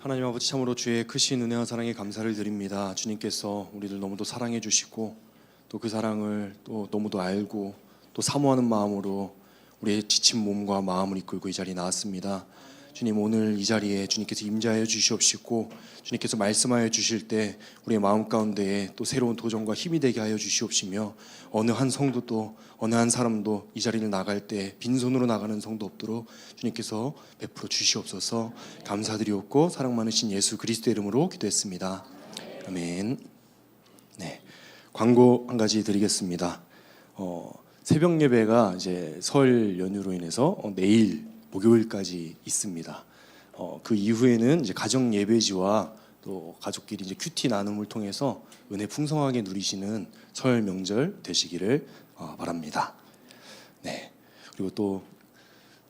하나님 아버지, 참으로 주의 크신 은혜와 사랑에 감사를 드립니다. 주님께서 우리를 너무도 사랑해 주시고 또 그 사랑을 또 너무도 알고 또 사모하는 마음으로 우리의 지친 몸과 마음을 이끌고 이 자리에 나왔습니다. 주님, 오늘 이 자리에 주님께서 임재하여 주시옵시고 주님께서 말씀하여 주실 때 우리의 마음 가운데에 또 새로운 도전과 힘이 되게 하여 주시옵시며 어느 한 성도도 어느 한 사람도 이 자리를 나갈 때 빈손으로 나가는 성도 없도록 주님께서 베풀어 주시옵소서. 감사드리옵고 사랑 많으신 예수 그리스도의 이름으로 기도했습니다. 아멘. 네, 광고 한 가지 드리겠습니다. 새벽 예배가 이제 설 연휴로 인해서 내일 목요일까지 있습니다. 그 이후에는 이제 가정 예배지와 또 가족끼리 이제 큐티 나눔을 통해서 은혜 풍성하게 누리시는 설 명절 되시기를 바랍니다. 네, 그리고 또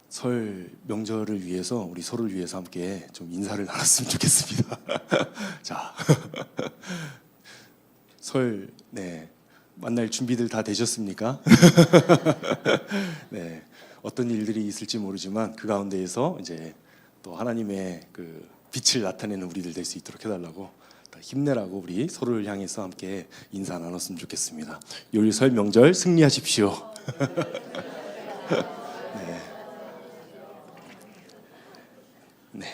설 명절을 위해서 우리 서로를 위해서 함께 좀 인사를 나눴으면 좋겠습니다. 자, 설 만날 준비들 다 되셨습니까? 네, 어떤 일들이 있을지 모르지만 그 가운데에서 이제 또 하나님의 그 빛을 나타내는 우리들 될 수 있도록 해달라고, 힘내라고 우리 서로를 향해서 함께 인사 나눴으면 좋겠습니다. 요일 설 명절 승리하십시오. 네,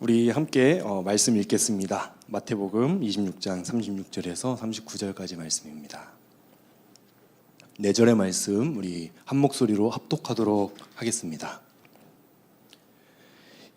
우리 함께 말씀 읽겠습니다. 마태복음 26장 36절에서 39절까지 말씀입니다. 네 절의 말씀 우리 한 목소리로 합독하도록 하겠습니다.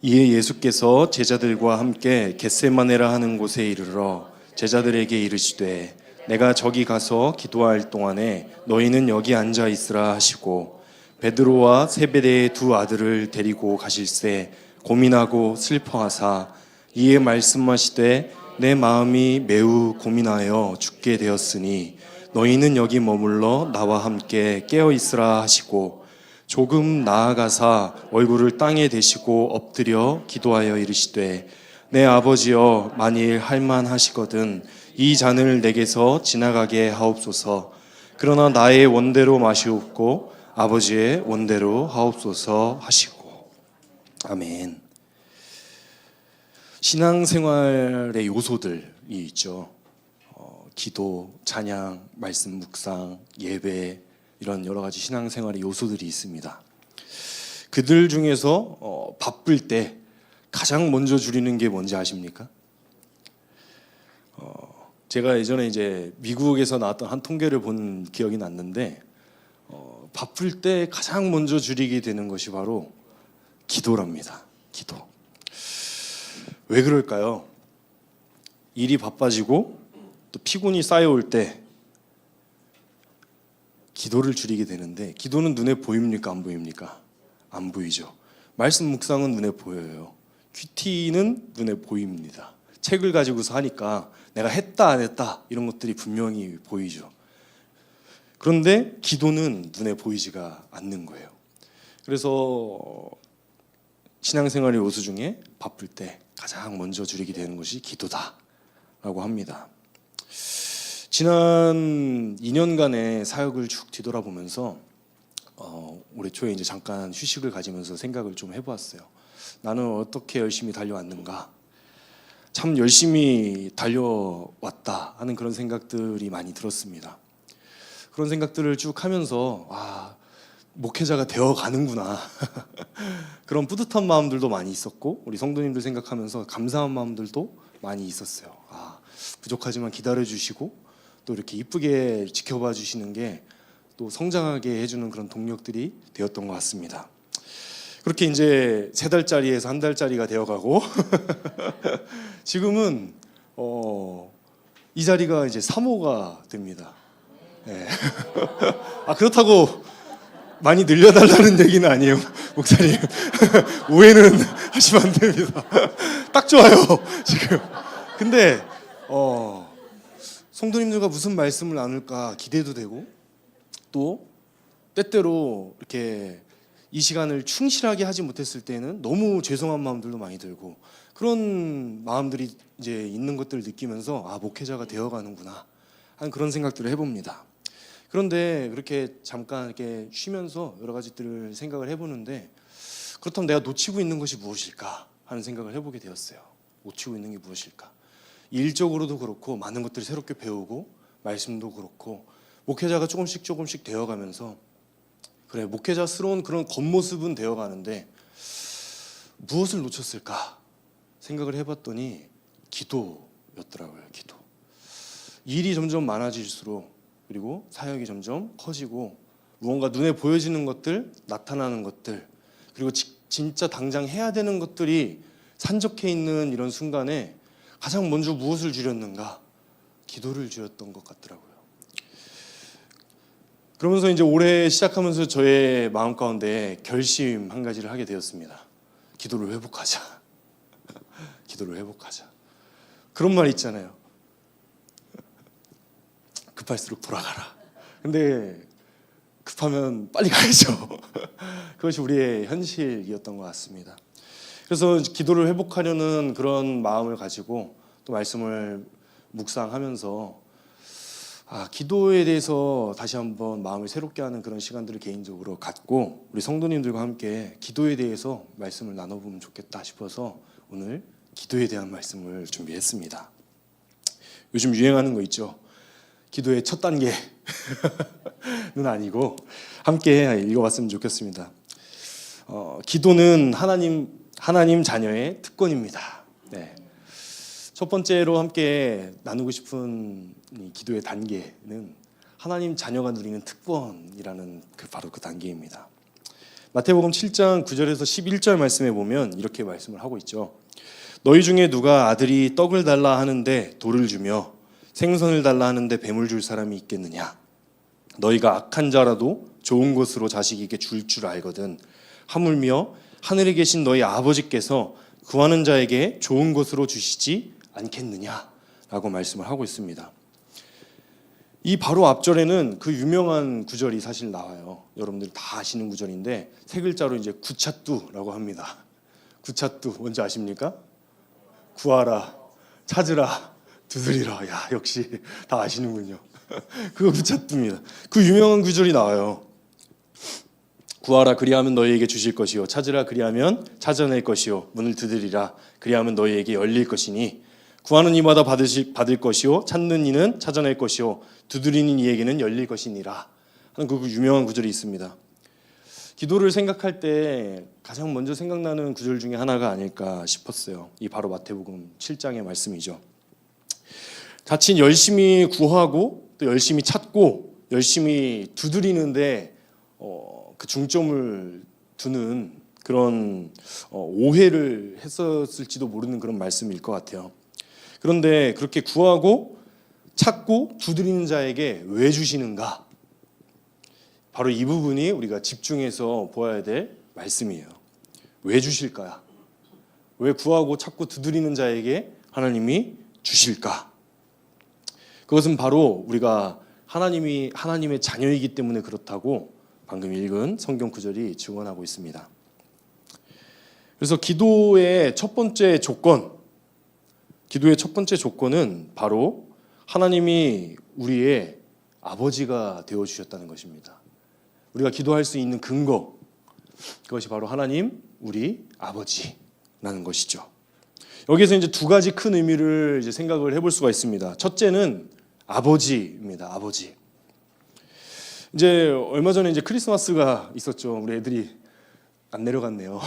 이에 예수께서 제자들과 함께 겟세마네라 하는 곳에 이르러 제자들에게 이르시되 내가 저기 가서 기도할 동안에 너희는 여기 앉아 있으라 하시고 베드로와 세베대의 두 아들을 데리고 가실새 고민하고 슬퍼하사 이에 말씀하시되 내 마음이 매우 고민하여 죽게 되었으니 너희는 여기 머물러 나와 함께 깨어 있으라 하시고 조금 나아가사 얼굴을 땅에 대시고 엎드려 기도하여 이르시되 내 아버지여 만일 할만하시거든 이 잔을 내게서 지나가게 하옵소서. 그러나 나의 원대로 마시옵고 아버지의 원대로 하옵소서 하시고. 아멘. 신앙생활의 요소들이 있죠. 기도, 찬양, 말씀 묵상, 예배, 이런 여러 가지 신앙생활의 요소들이 있습니다. 그들 중에서 바쁠 때 가장 먼저 줄이는 게 뭔지 아십니까? 제가 예전에 이제 미국에서 나왔던 한 통계를 본 기억이 났는데 바쁠 때 가장 먼저 줄이게 되는 것이 바로 기도랍니다. 기도. 왜 그럴까요? 일이 바빠지고 또 피곤이 쌓여올 때 기도를 줄이게 되는데, 기도는 눈에 보입니까? 안 보입니까? 안 보이죠. 말씀 묵상은 눈에 보여요. 큐티는 눈에 보입니다. 책을 가지고서 하니까 내가 했다 안 했다 이런 것들이 분명히 보이죠. 그런데 기도는 눈에 보이지가 않는 거예요. 그래서 신앙생활의 요소 중에 바쁠 때 가장 먼저 줄이게 되는 것이 기도다라고 합니다. 지난 2년간의 사역을 쭉 뒤돌아보면서 올해 초에 이제 잠깐 휴식을 가지면서 생각을 좀 해보았어요. 나는 어떻게 열심히 달려왔는가? 참 열심히 달려왔다 하는 그런 생각들이 많이 들었습니다. 그런 생각들을 쭉 하면서 목회자가 되어가는구나 그런 뿌듯한 마음들도 많이 있었고, 우리 성도님들 생각하면서 감사한 마음들도 많이 있었어요. 부족하지만 기다려주시고 또 이렇게 이쁘게 지켜봐 주시는 게 또 성장하게 해주는 그런 동력들이 되었던 것 같습니다. 그렇게 이제 3달짜리에서 1달짜리가 되어가고 지금은 이 자리가 이제 3호가 됩니다. 네. 그렇다고 많이 늘려달라는 얘기는 아니에요, 목사님. 오해는 하시면 안 됩니다. 딱 좋아요, 지금. 근데 성도님들과 무슨 말씀을 나눌까 기대도 되고, 또 때때로 이렇게 이 시간을 충실하게 하지 못했을 때는 너무 죄송한 마음들도 많이 들고, 그런 마음들이 이제 있는 것들을 느끼면서 목회자가 되어가는구나 하는 그런 생각들을 해봅니다. 그런데 그렇게 잠깐 이렇게 쉬면서 여러 가지들을 생각을 해보는데, 그렇다면 내가 놓치고 있는 것이 무엇일까 하는 생각을 해보게 되었어요. 놓치고 있는 게 무엇일까? 일적으로도 그렇고 많은 것들을 새롭게 배우고 말씀도 그렇고 목회자가 조금씩 되어가면서 그래 목회자스러운 그런 겉모습은 되어가는데 무엇을 놓쳤을까 생각을 해봤더니 기도였더라고요. 기도. 일이 점점 많아질수록 그리고 사역이 점점 커지고 무언가 눈에 보여지는 것들, 나타나는 것들 그리고 진짜 당장 해야 되는 것들이 산적해 있는 이런 순간에 가장 먼저 무엇을 줄였는가? 기도를 줄였던 것 같더라고요. 그러면서 이제 올해 시작하면서 저의 마음 가운데 결심 한 가지를 하게 되었습니다. 기도를 회복하자. 기도를 회복하자. 그런 말 있잖아요. 급할수록 돌아가라. 근데 급하면 빨리 가야죠. 그것이 우리의 현실이었던 것 같습니다. 그래서 기도를 회복하려는 그런 마음을 가지고 또 말씀을 묵상하면서 기도에 대해서 다시 한번 마음을 새롭게 하는 그런 시간들을 개인적으로 갖고 우리 성도님들과 함께 기도에 대해서 말씀을 나눠보면 좋겠다 싶어서 오늘 기도에 대한 말씀을 준비했습니다. 요즘 유행하는 거 있죠. 기도의 첫 단계는 아니고 함께 읽어봤으면 좋겠습니다. 기도는 하나님 자녀의 특권입니다. 네. 첫 번째로 함께 나누고 싶은 이 기도의 단계는 하나님 자녀가 누리는 특권이라는 바로 그 단계입니다. 마태복음 7장 9절에서 11절 말씀에 보면 이렇게 말씀을 하고 있죠. 너희 중에 누가 아들이 떡을 달라 하는데 돌을 주며 생선을 달라 하는데 뱀을 줄 사람이 있겠느냐? 너희가 악한 자라도 좋은 것으로 자식에게 줄 줄 알거든. 하물며 하늘에 계신 너희 아버지께서 구하는 자에게 좋은 것으로 주시지 않겠느냐? 라고 말씀을 하고 있습니다. 이 바로 앞절에는 그 유명한 구절이 사실 나와요. 여러분들 다 아시는 구절인데 세 글자로 이제 구차뚜라고 합니다. 구차뚜 뭔지 아십니까? 구하라, 찾으라, 두드리라. 야, 역시 다 아시는군요. 그거 구차뚜입니다. 그 유명한 구절이 나와요. 구하라 그리하면 너희에게 주실 것이요 찾으라 그리하면 찾아낼 것이요 문을 두드리라 그리하면 너희에게 열릴 것이니 구하는 이마다 받을 것이요 찾는 이는 찾아낼 것이요 두드리는 이에게는 열릴 것이니라 하는 그 유명한 구절이 있습니다. 기도를 생각할 때 가장 먼저 생각나는 구절 중에 하나가 아닐까 싶었어요. 이 바로 마태복음 7장의 말씀이죠. 자칫 열심히 구하고 또 열심히 찾고 열심히 두드리는데 그 중점을 두는 그런 오해를 했었을지도 모르는 그런 말씀일 것 같아요. 그런데 그렇게 구하고 찾고 두드리는 자에게 왜 주시는가? 바로 이 부분이 우리가 집중해서 보아야 될 말씀이에요. 왜 주실까요? 왜 구하고 찾고 두드리는 자에게 하나님이 주실까? 그것은 바로 우리가 하나님의 자녀이기 때문에 그렇다고 방금 읽은 성경 구절이 증언하고 있습니다. 그래서 기도의 첫 번째 조건은 바로 하나님이 우리의 아버지가 되어 주셨다는 것입니다. 우리가 기도할 수 있는 근거, 그것이 바로 하나님, 우리 아버지라는 것이죠. 여기서 이제 두 가지 큰 의미를 이제 생각을 해볼 수가 있습니다. 첫째는 아버지입니다. 아버지. 이제 얼마 전에 이제 크리스마스가 있었죠. 우리 애들이 안 내려갔네요.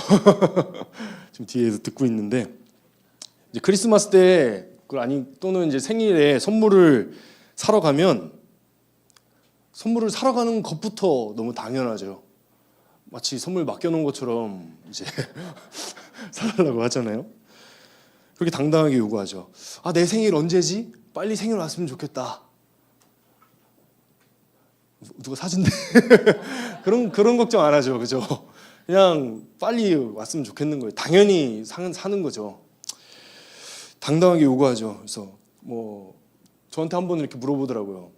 지금 뒤에서 듣고 있는데 이제 크리스마스 때 또는 이제 생일에 선물을 사러 가면 선물을 사러 가는 것부터 너무 당연하죠. 마치 선물 맡겨놓은 것처럼 이제 사달라고 하잖아요. 그렇게 당당하게 요구하죠. 내 생일 언제지? 빨리 생일 왔으면 좋겠다. 누가 사준대. 그런 걱정 안 하죠. 그죠? 그냥 빨리 왔으면 좋겠는 거예요. 당연히 사는 거죠. 당당하게 요구하죠. 그래서 저한테 한번 이렇게 물어보더라고요.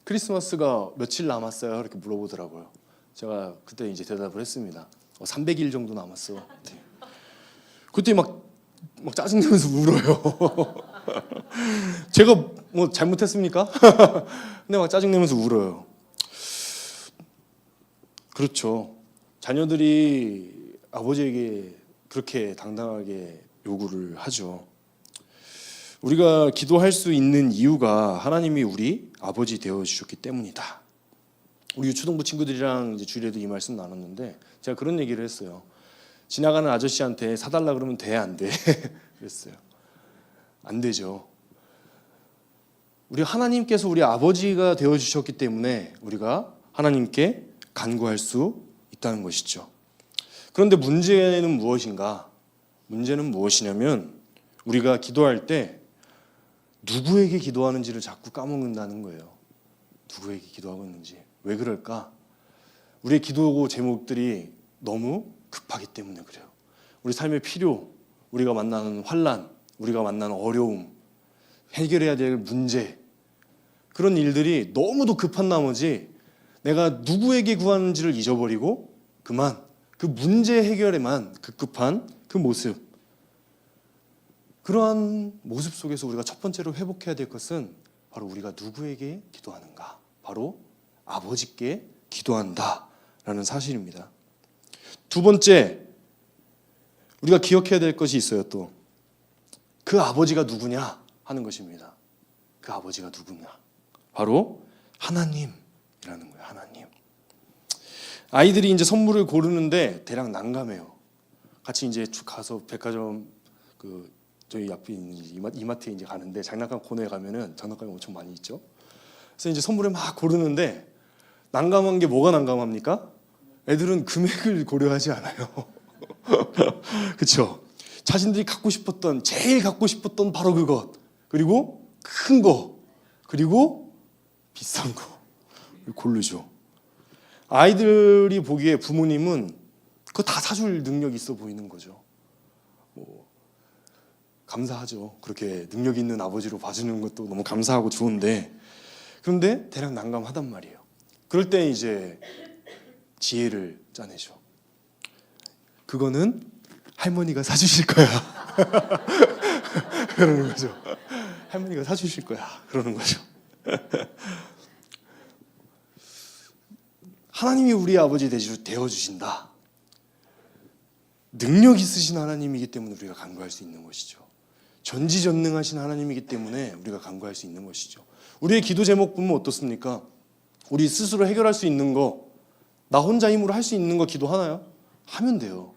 크리스마스가 며칠 남았어요? 이렇게 물어보더라고요. 제가 그때 이제 대답을 했습니다. 300일 정도 남았어. 네. 그때 막 짜증내면서 울어요. 제가 뭐 잘못했습니까? 근데 막 짜증내면서 울어요. 그렇죠. 자녀들이 아버지에게 그렇게 당당하게 요구를 하죠. 우리가 기도할 수 있는 이유가 하나님이 우리 아버지 되어 주셨기 때문이다. 우리 유초등부 친구들이랑 이제 주일에도 이 말씀 나눴는데 제가 그런 얘기를 했어요. 지나가는 아저씨한테 사달라 그러면 돼, 안 돼? 그랬어요. 안 되죠. 우리 하나님께서 우리 아버지가 되어 주셨기 때문에 우리가 하나님께 간구할 수 있다는 것이죠. 그런데 문제는 무엇인가? 문제는 무엇이냐면 우리가 기도할 때 누구에게 기도하는지를 자꾸 까먹는다는 거예요. 누구에게 기도하고 있는지. 왜 그럴까? 우리의 기도 제목들이 너무 급하기 때문에 그래요. 우리 삶의 필요, 우리가 만나는 환난, 우리가 만나는 어려움, 해결해야 될 문제, 그런 일들이 너무도 급한 나머지 내가 누구에게 구하는지를 잊어버리고 그만 그 문제 해결에만 급급한 그 모습, 그러한 모습 속에서 우리가 첫 번째로 회복해야 될 것은 바로 우리가 누구에게 기도하는가? 바로 아버지께 기도한다라는 사실입니다. 두 번째, 우리가 기억해야 될 것이 있어요. 또 그 아버지가 누구냐 하는 것입니다. 그 아버지가 누구냐? 바로 하나님이라는 거예요. 하나님. 아이들이 이제 선물을 고르는데 대략 난감해요. 같이 이제 가서 백화점 저희 앞에 있는 이마트에 이제 가는데 장난감 코너에 가면은 장난감이 엄청 많이 있죠. 그래서 이제 선물을 막 고르는데 난감한 게 뭐가 난감합니까? 애들은 금액을 고려하지 않아요. 그렇죠? 자신들이 제일 갖고 싶었던 바로 그것, 그리고 큰 거, 그리고 비싼 거 고르죠. 아이들이 보기에 부모님은 그거 다 사줄 능력이 있어 보이는 거죠. 감사하죠. 그렇게 능력 있는 아버지로 봐주는 것도 너무 감사하고 좋은데, 그런데 대략 난감하단 말이에요. 그럴 때 이제 지혜를 짜내죠. 그거는 할머니가 사주실 거야. 그러는 거죠. 할머니가 사주실 거야. 그러는 거죠. 하나님이 우리 아버지 되어주신다. 능력 있으신 하나님이기 때문에 우리가 간구할 수 있는 것이죠. 전지전능하신 하나님이기 때문에 우리가 간구할 수 있는 것이죠. 우리의 기도 제목 보면 어떻습니까? 우리 스스로 해결할 수 있는 거, 나 혼자 힘으로 할 수 있는 거 기도하나요? 하면 돼요.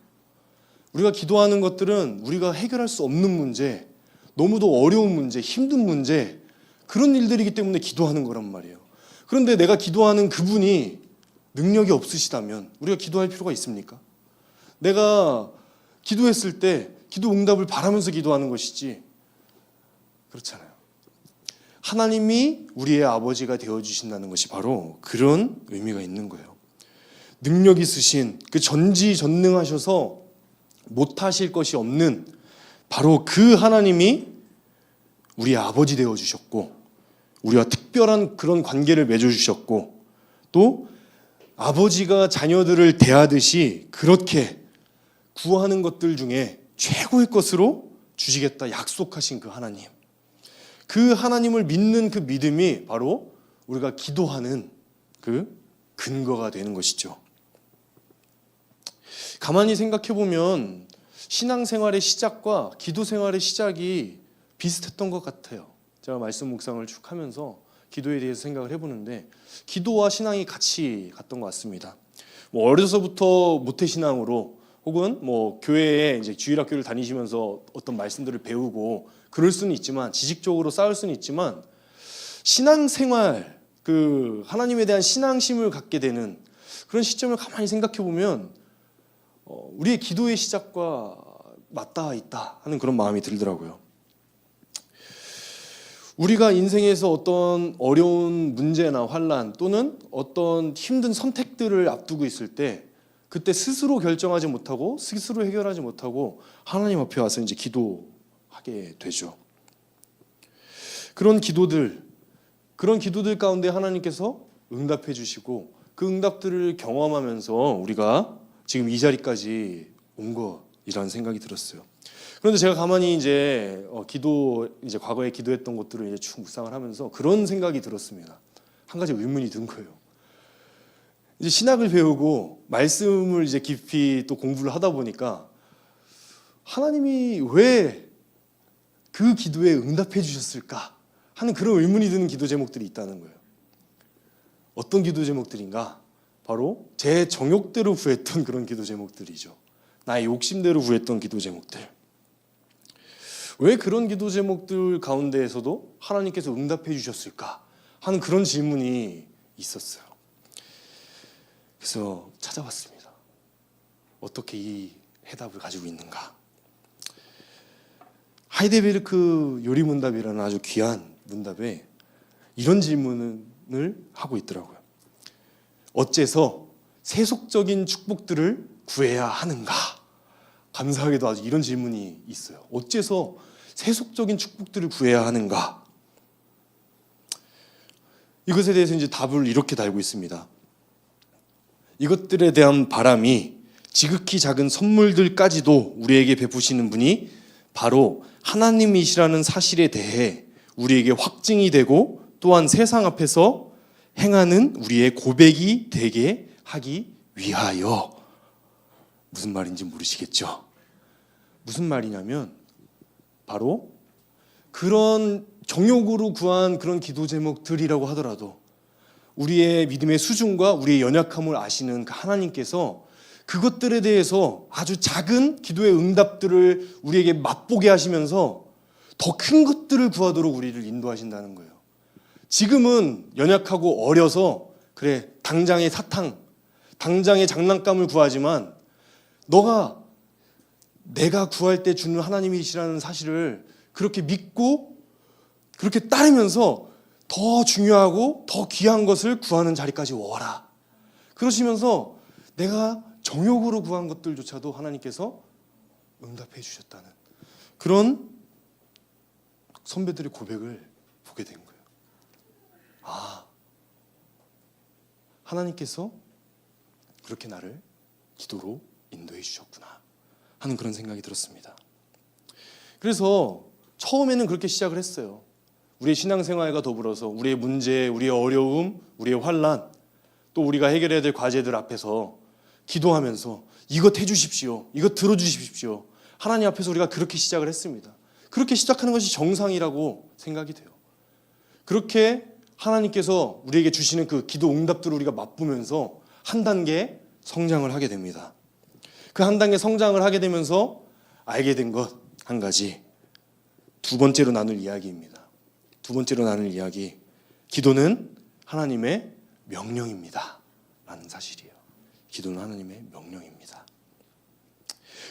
우리가 기도하는 것들은 우리가 해결할 수 없는 문제, 너무도 어려운 문제, 힘든 문제, 그런 일들이기 때문에 기도하는 거란 말이에요. 그런데 내가 기도하는 그분이 능력이 없으시다면 우리가 기도할 필요가 있습니까? 내가 기도했을 때 기도 응답을 바라면서 기도하는 것이지, 그렇잖아요. 하나님이 우리의 아버지가 되어주신다는 것이 바로 그런 의미가 있는 거예요. 능력 있으신, 그 전지전능하셔서 못하실 것이 없는 바로 그 하나님이 우리의 아버지 되어주셨고, 우리와 특별한 그런 관계를 맺어주셨고, 또 아버지가 자녀들을 대하듯이 그렇게 구하는 것들 중에 최고의 것으로 주시겠다 약속하신 그 하나님, 그 하나님을 믿는 그 믿음이 바로 우리가 기도하는 그 근거가 되는 것이죠. 가만히 생각해 보면 신앙생활의 시작과 기도생활의 시작이 비슷했던 것 같아요. 제가 말씀 묵상을 쭉 하면서 기도에 대해서 생각을 해보는데 기도와 신앙이 같이 갔던 것 같습니다. 어려서부터 모태신앙으로 혹은 교회에 이제 주일학교를 다니시면서 어떤 말씀들을 배우고 그럴 수는 있지만, 지식적으로 쌓을 수는 있지만, 신앙생활, 그 하나님에 대한 신앙심을 갖게 되는 그런 시점을 가만히 생각해 보면 우리의 기도의 시작과 맞닿아 있다 하는 그런 마음이 들더라고요. 우리가 인생에서 어떤 어려운 문제나 환난 또는 어떤 힘든 선택들을 앞두고 있을 때 그때 스스로 결정하지 못하고 스스로 해결하지 못하고 하나님 앞에 와서 이제 기도하게 되죠. 그런 기도들 가운데 하나님께서 응답해 주시고 그 응답들을 경험하면서 우리가 지금 이 자리까지 온 거이라는 생각이 들었어요. 그런데 제가 가만히 이제 과거에 기도했던 것들을 이제 쭉 묵상을 하면서 그런 생각이 들었습니다. 한 가지 의문이 든 거예요. 이제 신학을 배우고 말씀을 이제 깊이 또 공부를 하다 보니까 하나님이 왜 그 기도에 응답해 주셨을까 하는 그런 의문이 드는 기도 제목들이 있다는 거예요. 어떤 기도 제목들인가? 바로 제 정욕대로 구했던 그런 기도 제목들이죠. 나의 욕심대로 구했던 기도 제목들. 왜 그런 기도 제목들 가운데에서도 하나님께서 응답해 주셨을까 하는 그런 질문이 있었어요. 그래서 찾아봤습니다. 어떻게 이 해답을 가지고 있는가? 하이델베르크 요리문답이라는 아주 귀한 문답에 이런 질문을 하고 있더라고요. 어째서 세속적인 축복들을 구해야 하는가? 감사하게도 아주 이런 질문이 있어요. 어째서 세속적인 축복들을 구해야 하는가? 이것에 대해서 이제 답을 이렇게 달고 있습니다. 이것들에 대한 바람이 지극히 작은 선물들까지도 우리에게 베푸시는 분이 바로 하나님이시라는 사실에 대해 우리에게 확증이 되고 또한 세상 앞에서 행하는 우리의 고백이 되게 하기 위하여. 무슨 말인지 모르시겠죠? 무슨 말이냐면 바로 그런 정욕으로 구한 그런 기도 제목들이라고 하더라도 우리의 믿음의 수준과 우리의 연약함을 아시는 그 하나님께서 그것들에 대해서 아주 작은 기도의 응답들을 우리에게 맛보게 하시면서 더 큰 것들을 구하도록 우리를 인도하신다는 거예요. 지금은 연약하고 어려서 그래 당장의 사탕, 당장의 장난감을 구하지만 내가 구할 때 주는 하나님이시라는 사실을 그렇게 믿고 그렇게 따르면서 더 중요하고 더 귀한 것을 구하는 자리까지 오라. 그러시면서 내가 정욕으로 구한 것들조차도 하나님께서 응답해 주셨다는 그런 선배들의 고백을 보게 된 거예요. 아, 하나님께서 그렇게 나를 기도로 인도해 주셨구나 하는 그런 생각이 들었습니다. 그래서 처음에는 그렇게 시작을 했어요. 우리의 신앙생활과 더불어서 우리의 문제, 우리의 어려움, 우리의 환난, 또 우리가 해결해야 될 과제들 앞에서 기도하면서 이것 해주십시오, 이것 들어주십시오. 하나님 앞에서 우리가 그렇게 시작을 했습니다. 그렇게 시작하는 것이 정상이라고 생각이 돼요. 그렇게 하나님께서 우리에게 주시는 그 기도 응답들을 우리가 맛보면서 한 단계 성장을 하게 됩니다. 그 한 단계 성장을 하게 되면서 알게 된 것 한 가지, 두 번째로 나눌 이야기입니다. 두 번째로 나눌 이야기, 기도는 하나님의 명령입니다 라는 사실이에요. 기도는 하나님의 명령입니다.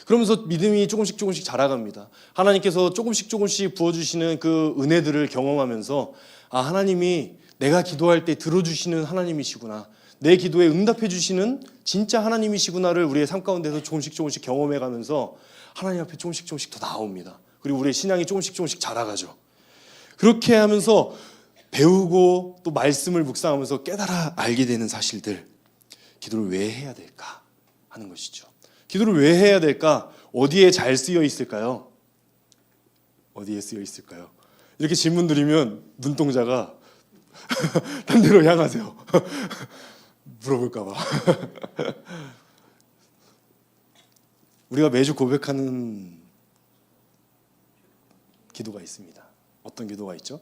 그러면서 믿음이 조금씩 자라갑니다. 하나님께서 조금씩 부어주시는 그 은혜들을 경험하면서 아, 하나님이 내가 기도할 때 들어주시는 하나님이시구나, 내 기도에 응답해 주시는 진짜 하나님이시구나를 우리의 삶 가운데서 조금씩 경험해가면서 하나님 앞에 조금씩 더 나옵니다. 그리고 우리의 신앙이 조금씩 자라가죠. 그렇게 하면서 배우고 또 말씀을 묵상하면서 깨달아 알게 되는 사실들, 기도를 왜 해야 될까 하는 것이죠. 기도를 왜 해야 될까? 어디에 잘 쓰여 있을까요? 어디에 쓰여 있을까요? 이렇게 질문 드리면 눈동자가 딴 데로 향하세요. 물어볼까 봐. 우리가 매주 고백하는 기도가 있습니다. 어떤 기도가 있죠?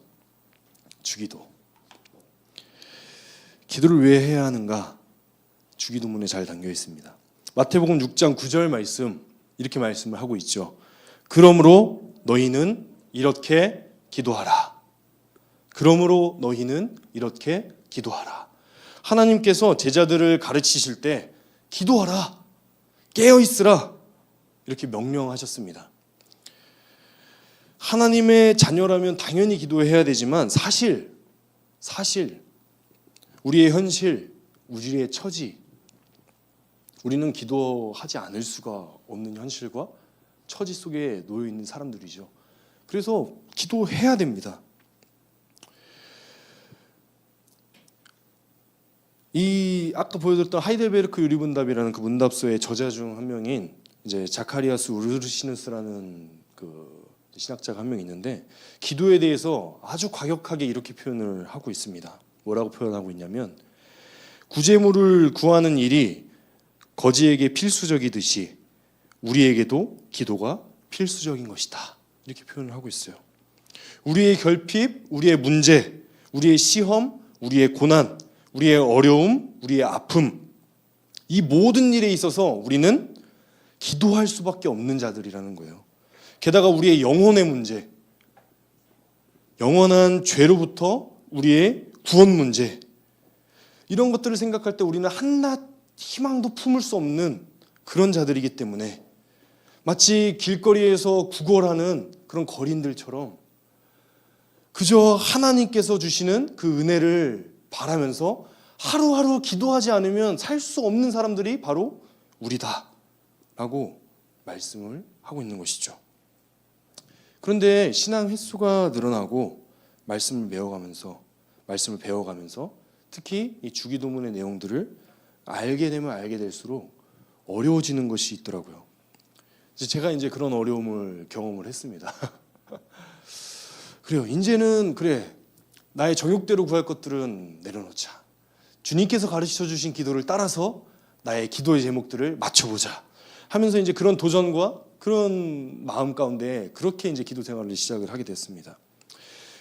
주기도. 기도를 왜 해야 하는가? 주기도문에 잘 담겨 있습니다. 마태복음 6장 9절 말씀, 이렇게 말씀을 하고 있죠. 그러므로 너희는 이렇게 기도하라. 그러므로 너희는 이렇게 기도하라. 하나님께서 제자들을 가르치실 때 기도하라, 깨어 있으라 이렇게 명령하셨습니다. 하나님의 자녀라면 당연히 기도해야 되지만 사실 우리의 현실, 우리의 처지, 우리는 기도하지 않을 수가 없는 현실과 처지 속에 놓여 있는 사람들이죠. 그래서 기도해야 됩니다. 이 아까 보여드렸던 하이델베르크 유리문답이라는 그 문답서의 저자 중 한 명인 이제 자카리아스 우르시누스라는 그 신학자가 한 명 있는데 기도에 대해서 아주 과격하게 이렇게 표현을 하고 있습니다. 뭐라고 표현하고 있냐면 구제물을 구하는 일이 거지에게 필수적이듯이 우리에게도 기도가 필수적인 것이다. 이렇게 표현을 하고 있어요. 우리의 결핍, 우리의 문제, 우리의 시험, 우리의 고난, 우리의 어려움, 우리의 아픔, 이 모든 일에 있어서 우리는 기도할 수밖에 없는 자들이라는 거예요. 게다가 우리의 영혼의 문제, 영원한 죄로부터 우리의 구원 문제, 이런 것들을 생각할 때 우리는 한낱 희망도 품을 수 없는 그런 자들이기 때문에 마치 길거리에서 구걸하는 그런 거린들처럼 그저 하나님께서 주시는 그 은혜를 바라면서 하루하루 기도하지 않으면 살 수 없는 사람들이 바로 우리다 라고 말씀을 하고 있는 것이죠. 그런데 신앙 횟수가 늘어나고 말씀을 배워가면서 특히 이 주기도문의 내용들을 알게 되면 알게 될수록 어려워지는 것이 있더라고요. 제가 이제 그런 어려움을 경험을 했습니다. 그래요. 이제는 그래, 나의 정욕대로 구할 것들은 내려놓자. 주님께서 가르쳐 주신 기도를 따라서 나의 기도의 제목들을 맞춰보자 하면서 이제 그런 도전과 그런 마음 가운데 그렇게 이제 기도 생활을 시작을 하게 됐습니다.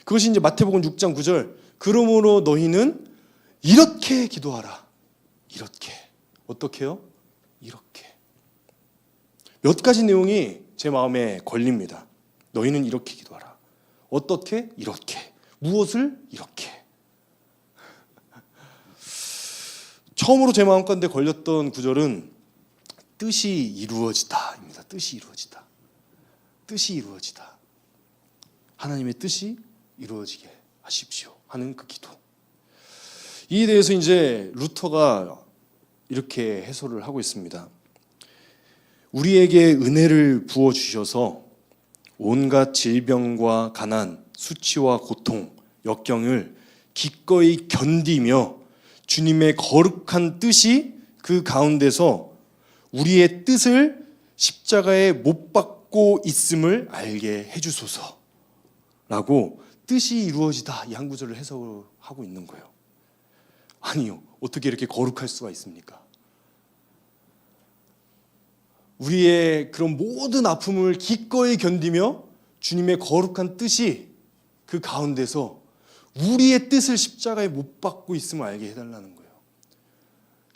그것이 이제 마태복음 6장 9절, 그러므로 너희는 이렇게 기도하라. 이렇게. 어떻게요? 이렇게. 몇 가지 내용이 제 마음에 걸립니다. 너희는 이렇게 기도하라. 어떻게? 이렇게. 무엇을? 이렇게. 처음으로 제 마음 가운데 걸렸던 구절은 뜻이 이루어지다입니다. 뜻이 이루어지다. 뜻이 이루어지다. 하나님의 뜻이 이루어지게 하십시오 하는 그 기도. 이에 대해서 이제 루터가 이렇게 해설을 하고 있습니다. 우리에게 은혜를 부어 주셔서 온갖 질병과 가난, 수치와 고통, 역경을 기꺼이 견디며 주님의 거룩한 뜻이 그 가운데서 우리의 뜻을 십자가에 못 박고 있음을 알게 해주소서라고 뜻이 이루어지다 이 한 구절을 해석하고 있는 거예요. 아니요, 어떻게 이렇게 거룩할 수가 있습니까? 우리의 그런 모든 아픔을 기꺼이 견디며 주님의 거룩한 뜻이 그 가운데서 우리의 뜻을 십자가에 못 박고 있음을 알게 해달라는 거예요.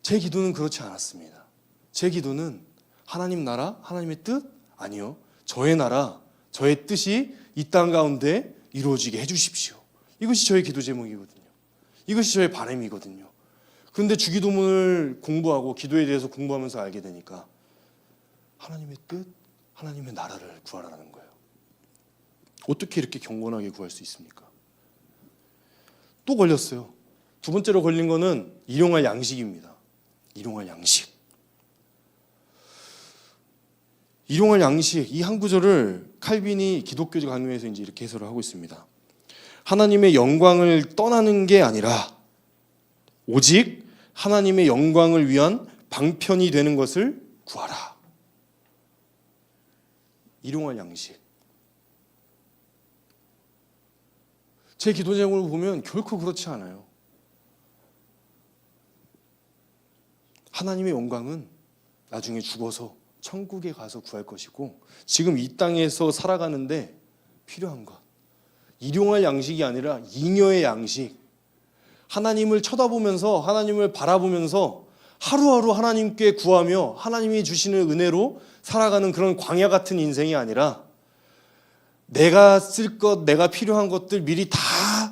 제 기도는 그렇지 않았습니다. 제 기도는 하나님 나라, 하나님의 뜻? 아니요. 저의 나라, 저의 뜻이 이 땅 가운데 이루어지게 해주십시오. 이것이 저의 기도 제목이거든요. 이것이 저의 바람이거든요. 그런데 주기도문을 공부하고 기도에 대해서 공부하면서 알게 되니까 하나님의 뜻, 하나님의 나라를 구하라는 거예요. 어떻게 이렇게 경건하게 구할 수 있습니까? 또 걸렸어요. 두 번째로 걸린 거는 일용할 양식입니다. 일용할 양식. 일용할 양식, 이 한 구절을 칼빈이 기독교 강요에서 이제 이렇게 해설을 하고 있습니다. 하나님의 영광을 떠나는 게 아니라 오직 하나님의 영광을 위한 방편이 되는 것을 구하라. 일용할 양식. 제 기도 제목을 보면 결코 그렇지 않아요. 하나님의 영광은 나중에 죽어서 천국에 가서 구할 것이고 지금 이 땅에서 살아가는데 필요한 것. 일용할 양식이 아니라 잉여의 양식. 하나님을 쳐다보면서 하나님을 바라보면서 하루하루 하나님께 구하며 하나님이 주시는 은혜로 살아가는 그런 광야 같은 인생이 아니라 내가 쓸 것, 내가 필요한 것들 미리 다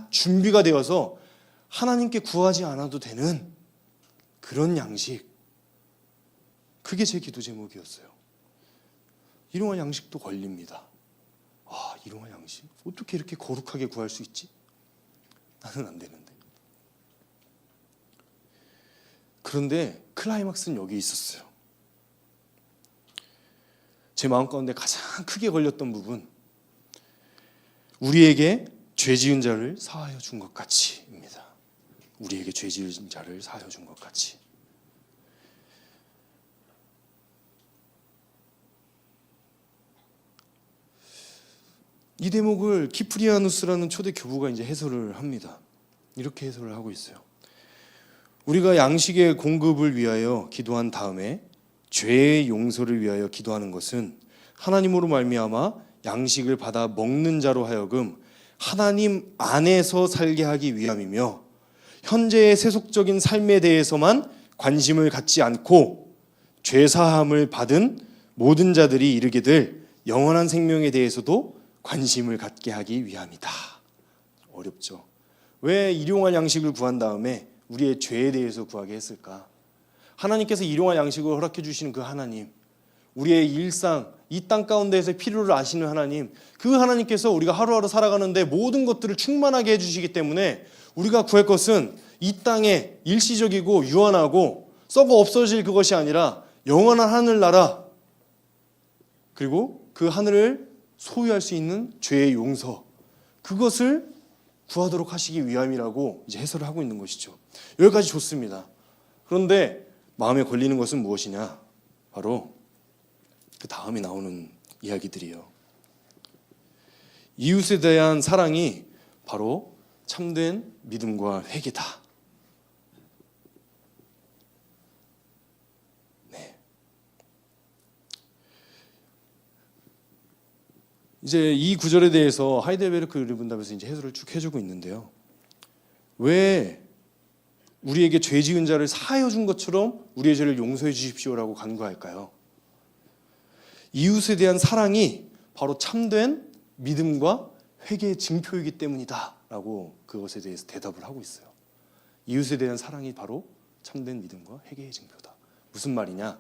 준비가 되어서 하나님께 구하지 않아도 되는 그런 양식. 그게 제 기도 제목이었어요. 일용할 양식도 걸립니다. 아, 일용할 양식? 어떻게 이렇게 거룩하게 구할 수 있지? 나는 안 되는데. 그런데 클라이막스는 여기 있었어요. 제 마음 가운데 가장 크게 걸렸던 부분, 우리에게 죄 지은 자를 사하여 준 것 같이입니다. 우리에게 죄 지은 자를 사하여 준 것 같이. 이 대목을 키프리아누스라는 초대 교부가 이제 해설을 합니다. 이렇게 해설을 하고 있어요. 우리가 양식의 공급을 위하여 기도한 다음에 죄의 용서를 위하여 기도하는 것은 하나님으로 말미암아 양식을 받아 먹는 자로 하여금 하나님 안에서 살게 하기 위함이며 현재의 세속적인 삶에 대해서만 관심을 갖지 않고 죄사함을 받은 모든 자들이 이르게 될 영원한 생명에 대해서도 관심을 갖게 하기 위함이다. 어렵죠. 왜 일용할 양식을 구한 다음에 우리의 죄에 대해서 구하게 했을까? 하나님께서 일용할 양식을 허락해 주시는 그 하나님, 우리의 일상, 이 땅 가운데에서의 필요를 아시는 하나님, 그 하나님께서 우리가 하루하루 살아가는데 모든 것들을 충만하게 해주시기 때문에 우리가 구할 것은 이 땅에 일시적이고 유한하고 썩어 없어질 그것이 아니라 영원한 하늘나라, 그리고 그 하늘을 소유할 수 있는 죄의 용서, 그것을 구하도록 하시기 위함이라고 이제 해설을 하고 있는 것이죠. 여기까지 좋습니다. 그런데 마음에 걸리는 것은 무엇이냐? 바로 그 다음에 나오는 이야기들이에요. 이웃에 대한 사랑이 바로 참된 믿음과 회개다. 네. 이제 이 구절에 대해서 하이델베르크 르분답에서 이제 해설을 쭉 해주고 있는데요. 왜 우리에게 죄 지은 자를 사하여 준 것처럼 우리의 죄를 용서해 주십시오라고 간구할까요? 이웃에 대한 사랑이 바로 참된 믿음과 회개의 증표이기 때문이다 라고 그것에 대해서 대답을 하고 있어요. 이웃에 대한 사랑이 바로 참된 믿음과 회개의 증표다. 무슨 말이냐?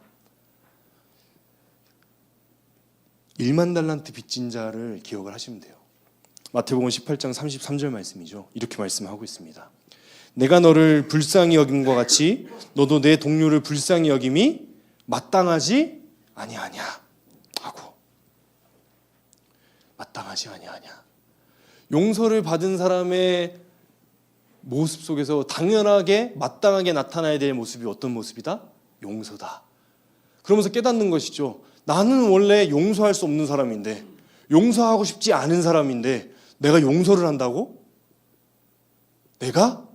1만 달란트 빚진 자를 기억을 하시면 돼요. 마태복음 18장 33절 말씀이죠. 이렇게 말씀하고 있습니다. 내가 너를 불쌍히 여김과 같이 너도 내 동료를 불쌍히 여김이 마땅하지 아니하냐 하고, 마땅하지 아니하냐. 용서를 받은 사람의 모습 속에서 당연하게 마땅하게 나타나야 될 모습이 어떤 모습이다? 용서다. 그러면서 깨닫는 것이죠. 나는 원래 용서할 수 없는 사람인데, 용서하고 싶지 않은 사람인데 내가 용서를 한다고? 내가?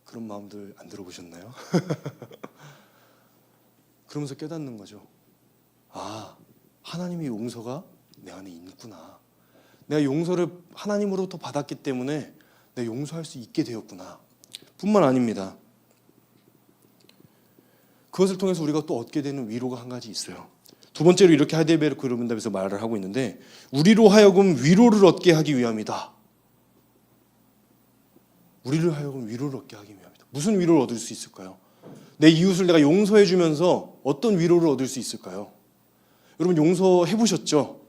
그런 마음들 안 들어보셨나요? 그러면서 깨닫는 거죠. 아, 하나님의 용서가 내 안에 있구나. 내가 용서를 하나님으로부터 받았기 때문에 내가 용서할 수 있게 되었구나. 뿐만 아닙니다. 그것을 통해서 우리가 또 얻게 되는 위로가 한 가지 있어요. 두 번째로 이렇게 하이델베르크 르분답에서 말을 하고 있는데, 우리로 하여금 위로를 얻게 하기 위함이다. 우리를 하여금 위로를 얻게 하기 위함이다. 무슨 위로를 얻을 수 있을까요? 내 이웃을 내가 용서해 주면서 어떤 위로를 얻을 수 있을까요? 여러분 용서해 보셨죠?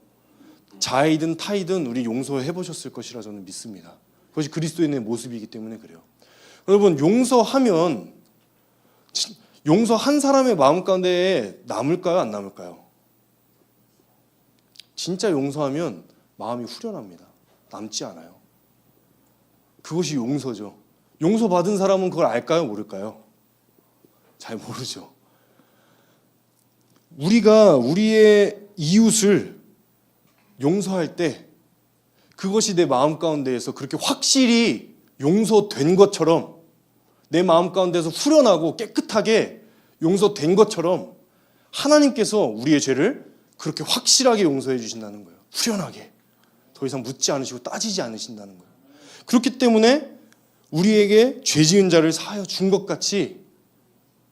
자이든 타이든 우리 용서해 보셨을 것이라 저는 믿습니다. 그것이 그리스도인의 모습이기 때문에 그래요. 여러분 용서하면 용서한 사람의 마음 가운데 남을까요? 안 남을까요? 진짜 용서하면 마음이 후련합니다. 남지 않아요. 그것이 용서죠. 용서받은 사람은 그걸 알까요? 모를까요? 잘 모르죠. 우리가 우리의 이웃을 용서할 때 그것이 내 마음 가운데에서 그렇게 확실히 용서된 것처럼, 내 마음 가운데서 후련하고 깨끗하게 용서된 것처럼 하나님께서 우리의 죄를 그렇게 확실하게 용서해 주신다는 거예요. 후련하게. 더 이상 묻지 않으시고 따지지 않으신다는 거예요. 그렇기 때문에 우리에게 죄 지은 자를 사하여 준 것 같이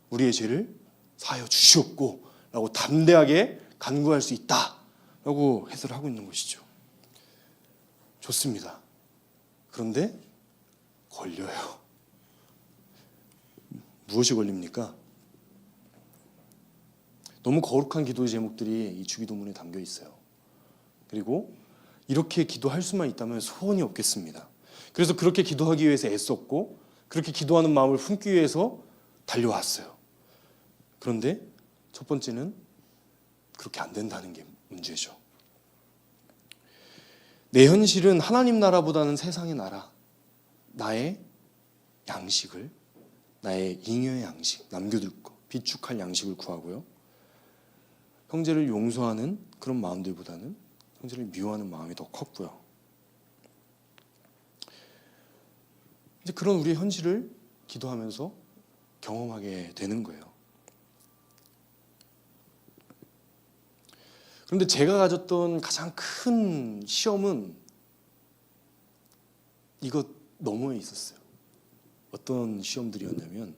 우리의 죄를 사하여 주시옵고 라고 담대하게 간구할 수 있다 라고 해설을 하고 있는 것이죠. 좋습니다. 그런데 걸려요. 무엇이 걸립니까? 너무 거룩한 기도의 제목들이 이 주기도문에 담겨 있어요. 그리고 이렇게 기도할 수만 있다면 소원이 없겠습니다. 그래서 그렇게 기도하기 위해서 애썼고 그렇게 기도하는 마음을 품기 위해서 달려왔어요. 그런데 첫 번째는 그렇게 안 된다는 게 문제죠. 내 현실은 하나님 나라보다는 세상의 나라, 나의 양식을, 나의 잉여의 양식, 남겨둘 거, 비축할 양식을 구하고요. 형제를 용서하는 그런 마음들보다는 형제를 미워하는 마음이 더 컸고요. 이제 그런 우리의 현실을 기도하면서 경험하게 되는 거예요. 그런데 제가 가졌던 가장 큰 시험은 이것 너머에 있었어요. 어떤 시험들이었냐면,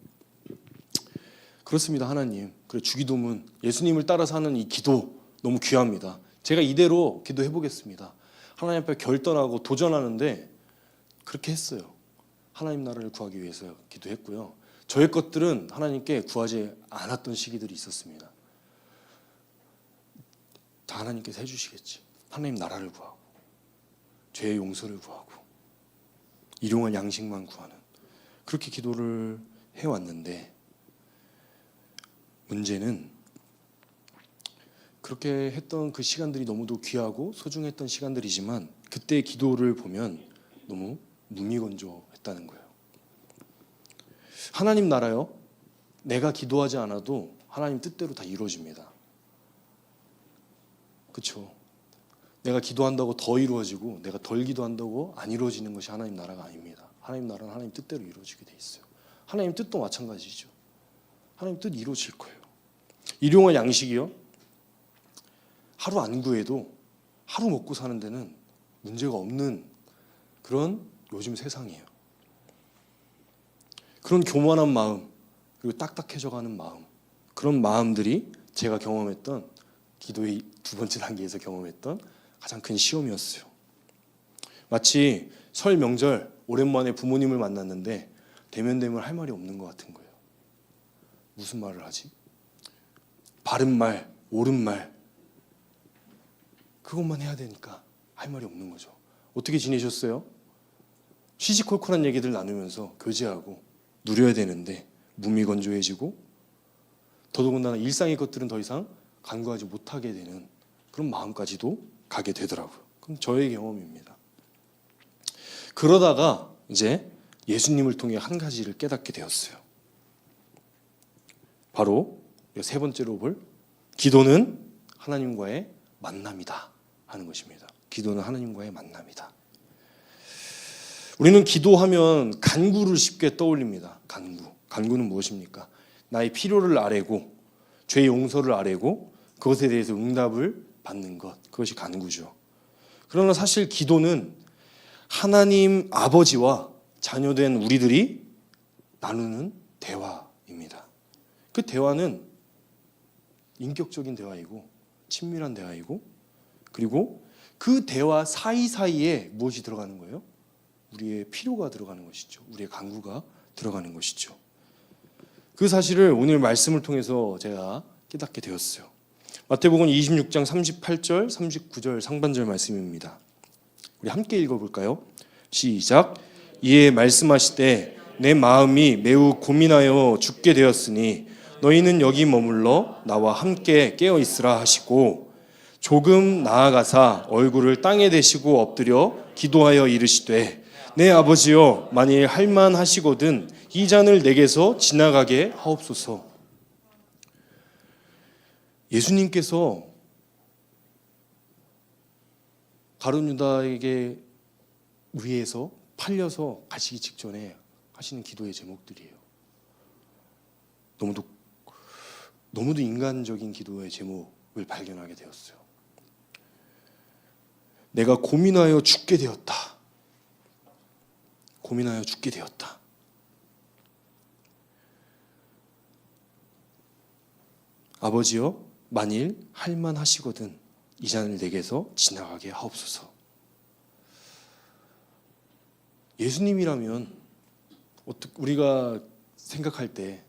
그렇습니다. 하나님, 그래 주기도문, 예수님을 따라 사는 이 기도 너무 귀합니다. 제가 이대로 기도해 보겠습니다. 하나님 앞에 결단하고 도전하는데 그렇게 했어요. 하나님 나라를 구하기 위해서 기도했고요. 저의 것들은 하나님께 구하지 않았던 시기들이 있었습니다. 다 하나님께서 해주시겠지. 하나님 나라를 구하고 죄의 용서를 구하고 일용할 양식만 구하는, 그렇게 기도를 해왔는데, 문제는 그렇게 했던 그 시간들이 너무도 귀하고 소중했던 시간들이지만 그때의 기도를 보면 너무 무미건조했다는 거예요. 하나님 나라요, 내가 기도하지 않아도 하나님 뜻대로 다 이루어집니다. 그렇죠? 내가 기도한다고 더 이루어지고 내가 덜 기도한다고 안 이루어지는 것이 하나님 나라가 아닙니다. 하나님 나라는 하나님 뜻대로 이루어지게 돼 있어요. 하나님 뜻도 마찬가지죠. 하나님 뜻 이루어질 거예요. 일용할 양식이요, 하루 안 구해도 하루 먹고 사는 데는 문제가 없는 그런 요즘 세상이에요. 그런 교만한 마음, 그리고 딱딱해져가는 마음, 그런 마음들이 제가 경험했던 기도의 두 번째 단계에서 경험했던 가장 큰 시험이었어요. 마치 설 명절 오랜만에 부모님을 만났는데 대면대면 할 말이 없는 것 같은 거예요. 무슨 말을 하지? 바른 말, 옳은 말, 그것만 해야 되니까 할 말이 없는 거죠. 어떻게 지내셨어요? 시시콜콜한 얘기들 나누면서 교제하고 누려야 되는데 무미건조해지고, 더더군다나 일상의 것들은 더 이상 간구하지 못하게 되는 그런 마음까지도 가게 되더라고요. 그럼 저의 경험입니다. 그러다가 이제 예수님을 통해 한 가지를 깨닫게 되었어요. 바로 세 번째로 볼 기도는 하나님과의 만남이다 하는 것입니다. 기도는 하나님과의 만남이다. 우리는 기도하면 간구를 쉽게 떠올립니다. 간구는 무엇입니까? 나의 필요를 아뢰고 죄의 용서를 아뢰고 그것에 대해서 응답을 받는 것, 그것이 간구죠. 그러나 사실 기도는 하나님 아버지와 자녀된 우리들이 나누는 대화입니다. 그 대화는 인격적인 대화이고 친밀한 대화이고, 그리고 그 대화 사이사이에 무엇이 들어가는 거예요? 우리의 필요가 들어가는 것이죠. 우리의 간구가 들어가는 것이죠. 그 사실을 오늘 말씀을 통해서 제가 깨닫게 되었어요. 마태복음 26장 38절, 39절 상반절 말씀입니다. 우리 함께 읽어볼까요? 시작. 이에 말씀하시되 내 마음이 매우 고민하여 죽게 되었으니 너희는 여기 머물러 나와 함께 깨어 있으라 하시고, 조금 나아가사 얼굴을 땅에 대시고 엎드려 기도하여 이르시되 내 아버지여, 만일 할만하시거든 이 잔을 내게서 지나가게 하옵소서. 예수님께서 가룟 유다에게 의해서 팔려서 가시기 직전에 하시는 기도의 제목들이에요. 너무도 인간적인 기도의 제목을 발견하게 되었어요. 내가 고민하여 죽게 되었다. 고민하여 죽게 되었다. 아버지여, 만일 할만하시거든 이 잔을 내게서 지나가게 하옵소서. 예수님이라면 우리가 생각할 때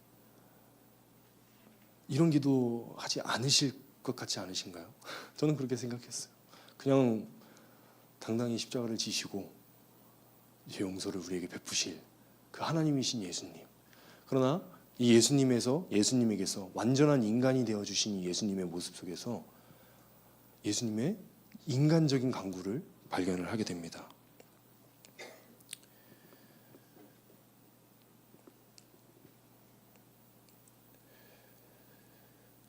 이런 기도 하지 않으실 것 같지 않으신가요? 저는 그렇게 생각했어요. 그냥 당당히 십자가를 지시고 죄 용서를 우리에게 베푸실 그 하나님이신 예수님. 그러나 이 예수님에게서 완전한 인간이 되어주신 이 예수님의 모습 속에서 예수님의 인간적인 간구를 발견을 하게 됩니다.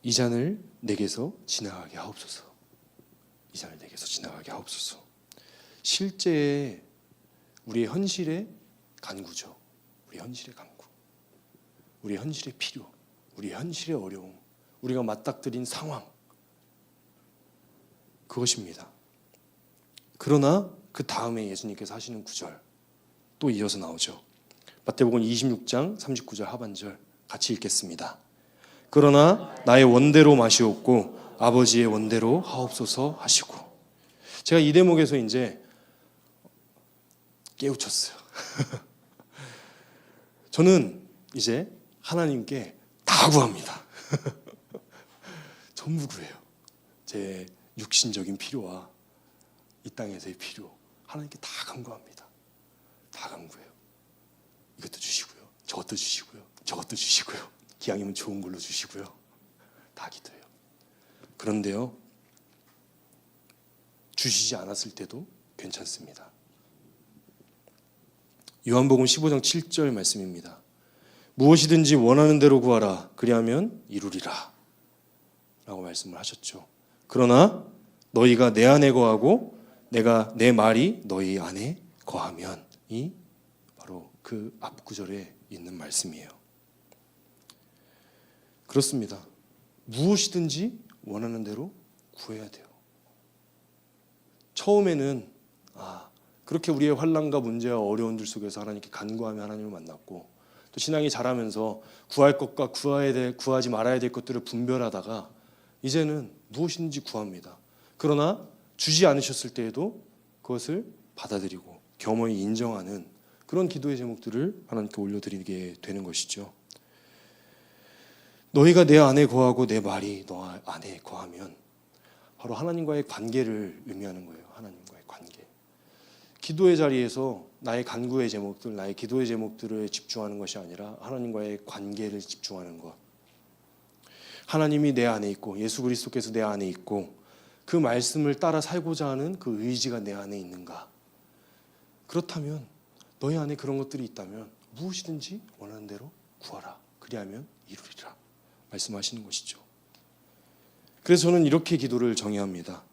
이 잔을 내게서 지나가게 하옵소서. 이 잔을 내게서 지나가게 하옵소서. 실제 우리의 현실의 간구죠. 우리의 현실의 간구, 우리의 현실의 필요, 우리의 현실의 어려움, 우리가 맞닥뜨린 상황, 그것입니다. 그러나 그 다음에 예수님께서 하시는 구절 또 이어서 나오죠. 마태복음 26장 39절 하반절 같이 읽겠습니다. 그러나 나의 원대로 마시옵고 아버지의 원대로 하옵소서 하시고. 제가 이 대목에서 이제 깨우쳤어요. 저는 이제 하나님께 다 구합니다. 전부 구해요. 제 육신적인 필요와 이 땅에서의 필요 하나님께 다 간구합니다. 다 간구해요. 이것도 주시고요, 저것도 주시고요, 저것도 주시고요, 기왕이면 좋은 걸로 주시고요, 다 기도해요. 그런데요, 주시지 않았을 때도 괜찮습니다. 요한복음 15장 7절 말씀입니다. 무엇이든지 원하는 대로 구하라, 그리하면 이루리라 라고 말씀을 하셨죠. 그러나 너희가 내 안에 거하고 내가 내 말이 너희 안에 거하면, 이 바로 그 앞구절에 있는 말씀이에요. 그렇습니다. 무엇이든지 원하는 대로 구해야 돼요. 처음에는 그렇게 우리의 환난과 문제와 어려움들 속에서 하나님께 간구하며 하나님을 만났고, 또 신앙이 자라면서 구할 것과 구하지 말아야 될 것들을 분별하다가 이제는 무엇인지 구합니다. 그러나 주지 않으셨을 때에도 그것을 받아들이고 겸허히 인정하는 그런 기도의 제목들을 하나님께 올려드리게 되는 것이죠. 너희가 내 안에 거하고 내 말이 너 안에 거하면 바로 하나님과의 관계를 의미하는 거예요. 하나님과의 관계. 기도의 자리에서 나의 간구의 제목들, 나의 기도의 제목들을 집중하는 것이 아니라 하나님과의 관계를 집중하는 것. 하나님이 내 안에 있고 예수 그리스도께서 내 안에 있고 그 말씀을 따라 살고자 하는 그 의지가 내 안에 있는가? 그렇다면 너희 안에 그런 것들이 있다면 무엇이든지 원하는 대로 구하라. 그리하면 이루리라. 말씀하시는 것이죠. 그래서 저는 이렇게 기도를 정의합니다.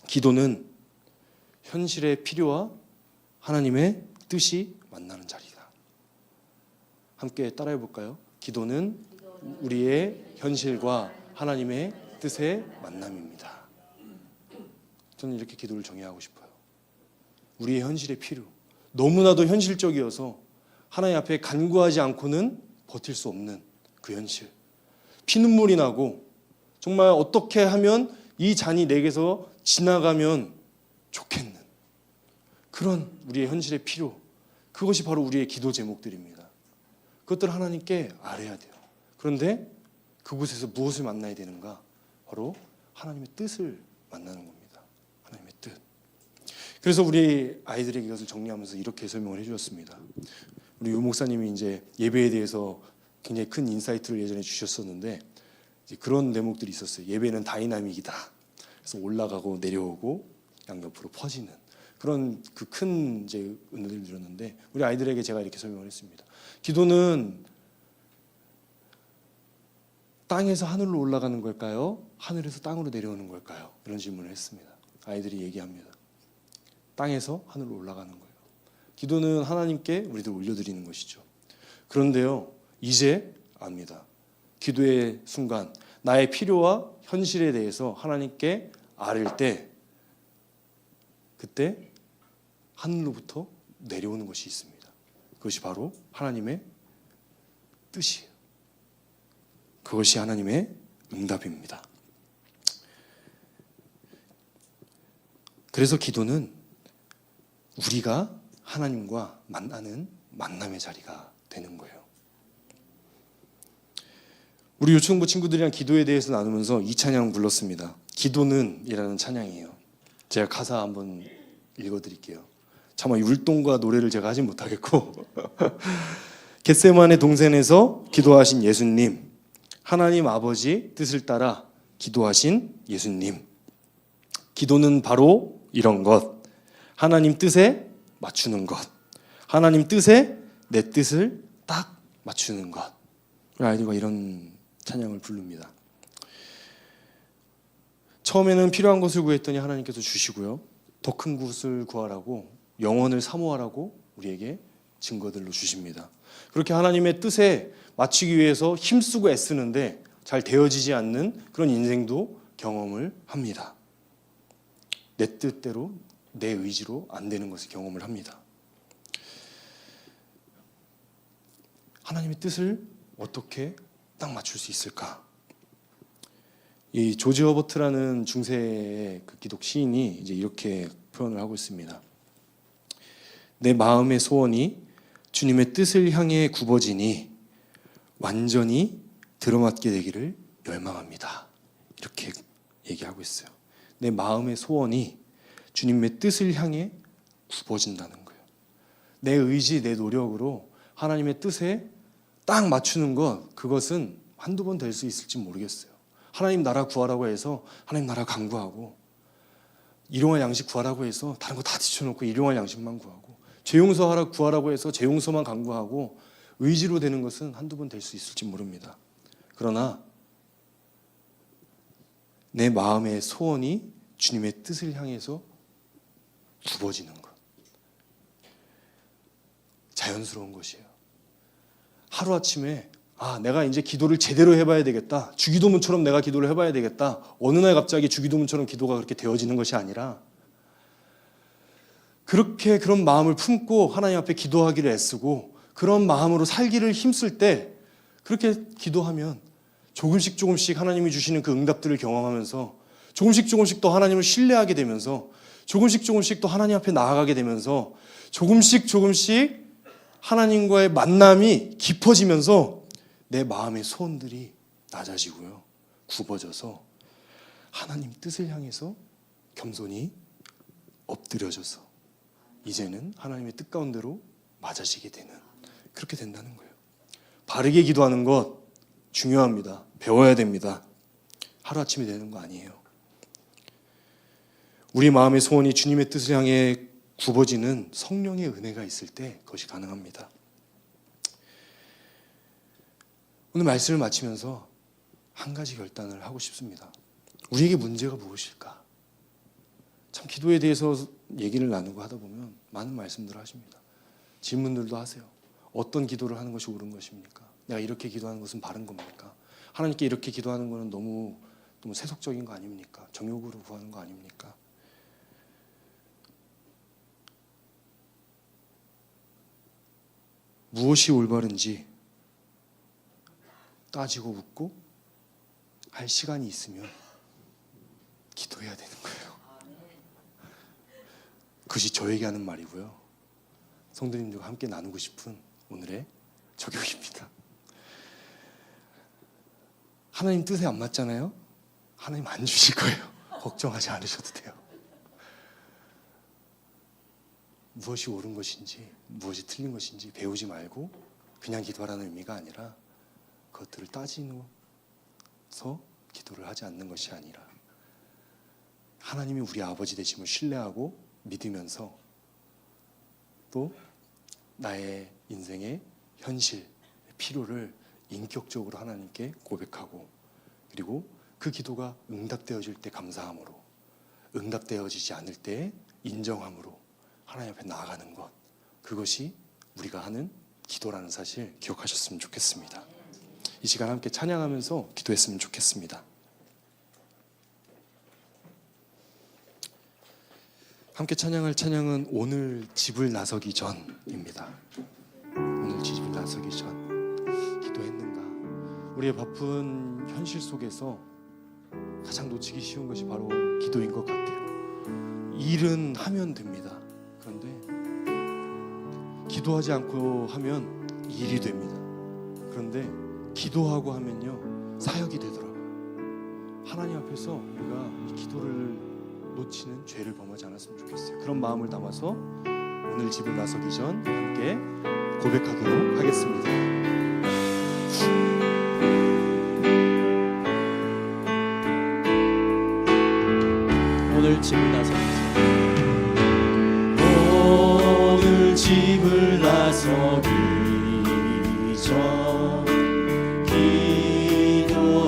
기도는 현실의 필요와 하나님의 뜻이 만나는 자리다. 함께 따라해 볼까요? 기도는 우리의 현실과 하나님의 뜻의 만남입니다. 저는 이렇게 기도를 정의하고 싶어요. 우리의 현실의 필요, 너무나도 현실적이어서 하나님 앞에 간구하지 않고는 버틸 수 없는 그 현실, 피눈물이 나고 정말 어떻게 하면 이 잔이 내게서 지나가면 좋겠는 그런 우리의 현실의 필요, 그것이 바로 우리의 기도 제목들입니다. 그것들을 하나님께 아뢰야 돼요. 그런데 그곳에서 무엇을 만나야 되는가? 바로 하나님의 뜻을 만나는 겁니다. 하나님의 뜻. 그래서 우리 아이들에게 이것을 정리하면서 이렇게 설명을 해주셨습니다. 우리 유 목사님이 이제 예배에 대해서 굉장히 큰 인사이트를 예전에 주셨었는데 이제 그런 대목들이 있었어요. 예배는 다이나믹이다. 그래서 올라가고 내려오고 양옆으로 퍼지는 그런 그 큰 이제 은혜를 드렸는데 우리 아이들에게 제가 이렇게 설명을 했습니다. 기도는 땅에서 하늘로 올라가는 걸까요? 하늘에서 땅으로 내려오는 걸까요? 이런 질문을 했습니다. 아이들이 얘기합니다. 땅에서 하늘로 올라가는 거예요. 기도는 하나님께 우리들 올려드리는 것이죠. 그런데요, 이제 압니다. 기도의 순간 나의 필요와 현실에 대해서 하나님께 아뢰을 때 그때 하늘로부터 내려오는 것이 있습니다. 그것이 바로 하나님의 뜻이에요. 그것이 하나님의 응답입니다. 그래서 기도는 우리가 하나님과 만나는 만남의 자리가 되는 거예요. 우리 유치원부 친구들이랑 기도에 대해서 나누면서 이 찬양 불렀습니다. 기도는 이라는 찬양이에요. 제가 가사 한번 읽어드릴게요. 차마 율동과 노래를 제가 하진 못하겠고 겟세마네 동산에서 기도하신 예수님, 하나님 아버지 뜻을 따라 기도하신 예수님. 기도는 바로 이런 것, 하나님 뜻에 맞추는 것, 하나님 뜻에 내 뜻을 딱 맞추는 것. 우리 아이들과 이런 찬양을 부릅니다. 처음에는 필요한 것을 구했더니 하나님께서 주시고요, 더 큰 것을 구하라고, 영원을 사모하라고 우리에게 증거들로 주십니다. 그렇게 하나님의 뜻에 맞추기 위해서 힘쓰고 애쓰는데 잘 되어지지 않는 그런 인생도 경험을 합니다. 내 뜻대로 내 의지로 안 되는 것을 경험을 합니다. 하나님의 뜻을 어떻게 딱 맞출 수 있을까? 이 조지 허버트라는 중세의 그 기독 시인이 이제 이렇게 표현을 하고 있습니다. 내 마음의 소원이 주님의 뜻을 향해 굽어지니 완전히 들어맞게 되기를 열망합니다. 이렇게 얘기하고 있어요. 내 마음의 소원이 주님의 뜻을 향해 굽어진다는 거예요. 내 의지, 내 노력으로 하나님의 뜻에 딱 맞추는 것, 그것은 한두 번 될 수 있을지 모르겠어요. 하나님 나라 구하라고 해서 하나님 나라 간구하고, 일용할 양식 구하라고 해서 다른 거 다 뒤쳐놓고 일용할 양식만 구하고, 죄 용서하라 구하라고 해서 죄 용서만 간구하고 의지로 되는 것은 한두 번 될 수 있을지 모릅니다. 그러나 내 마음의 소원이 주님의 뜻을 향해서 굽어지는 것, 자연스러운 것이에요. 하루아침에 내가 이제 기도를 제대로 해봐야 되겠다, 주기도문처럼 내가 기도를 해봐야 되겠다, 어느 날 갑자기 주기도문처럼 기도가 그렇게 되어지는 것이 아니라, 그렇게 그런 마음을 품고 하나님 앞에 기도하기를 애쓰고 그런 마음으로 살기를 힘쓸 때, 그렇게 기도하면 조금씩 조금씩 하나님이 주시는 그 응답들을 경험하면서 조금씩 조금씩 또 하나님을 신뢰하게 되면서 조금씩 조금씩 또 하나님 앞에 나아가게 되면서 조금씩 조금씩 하나님과의 만남이 깊어지면서 내 마음의 소원들이 낮아지고요, 굽어져서 하나님 뜻을 향해서 겸손히 엎드려져서 이제는 하나님의 뜻 가운데로 맞아지게 되는, 그렇게 된다는 거예요. 바르게 기도하는 것 중요합니다. 배워야 됩니다. 하루아침에 되는 거 아니에요. 우리 마음의 소원이 주님의 뜻을 향해 굽어지는 성령의 은혜가 있을 때 그것이 가능합니다. 오늘 말씀을 마치면서 한 가지 결단을 하고 싶습니다. 우리에게 문제가 무엇일까? 참 기도에 대해서 얘기를 나누고 하다 보면 많은 말씀들을 하십니다. 질문들도 하세요. 어떤 기도를 하는 것이 옳은 것입니까? 내가 이렇게 기도하는 것은 바른 겁니까? 하나님께 이렇게 기도하는 것은 너무 세속적인 거 아닙니까? 정욕으로 구하는 거 아닙니까? 무엇이 올바른지 따지고 묻고 할 시간이 있으면 기도해야 되는 거예요. 그것이 저에게 하는 말이고요, 성도님들과 함께 나누고 싶은 오늘의 저격입니다. 하나님 뜻에 안 맞잖아요? 하나님 안 주실 거예요. 걱정하지 않으셔도 돼요. 무엇이 옳은 것인지 무엇이 틀린 것인지 배우지 말고 그냥 기도하라는 의미가 아니라, 그것들을 따지면서 기도를 하지 않는 것이 아니라 하나님이 우리 아버지 되심을 신뢰하고 믿으면서 또 나의 인생의 현실, 필요를 인격적으로 하나님께 고백하고, 그리고 그 기도가 응답되어질 때 감사함으로, 응답되어지지 않을 때 인정함으로 하나님 앞에 나아가는 것, 그것이 우리가 하는 기도라는 사실 기억하셨으면 좋겠습니다. 이 시간 함께 찬양하면서 기도했으면 좋겠습니다. 함께 찬양할 찬양은 오늘 집을 나서기 전입니다. 오늘 집을 나서기 전 기도했는가? 우리의 바쁜 현실 속에서 가장 놓치기 쉬운 것이 바로 기도인 것 같아요. 일은 하면 됩니다. 그런데 기도하지 않고 하면 일이 됩니다. 그런데 기도하고 하면요, 사역이 되더라고요. 하나님 앞에서 우리가 이 기도를 놓치는 죄를 범하지 않았으면 좋겠어요. 그런 마음을 담아서 오늘 집을 나서기 전 함께 고백하도록 하겠습니다. 오늘 집을 나서기 전, 오늘 집을 나서기 전 기도는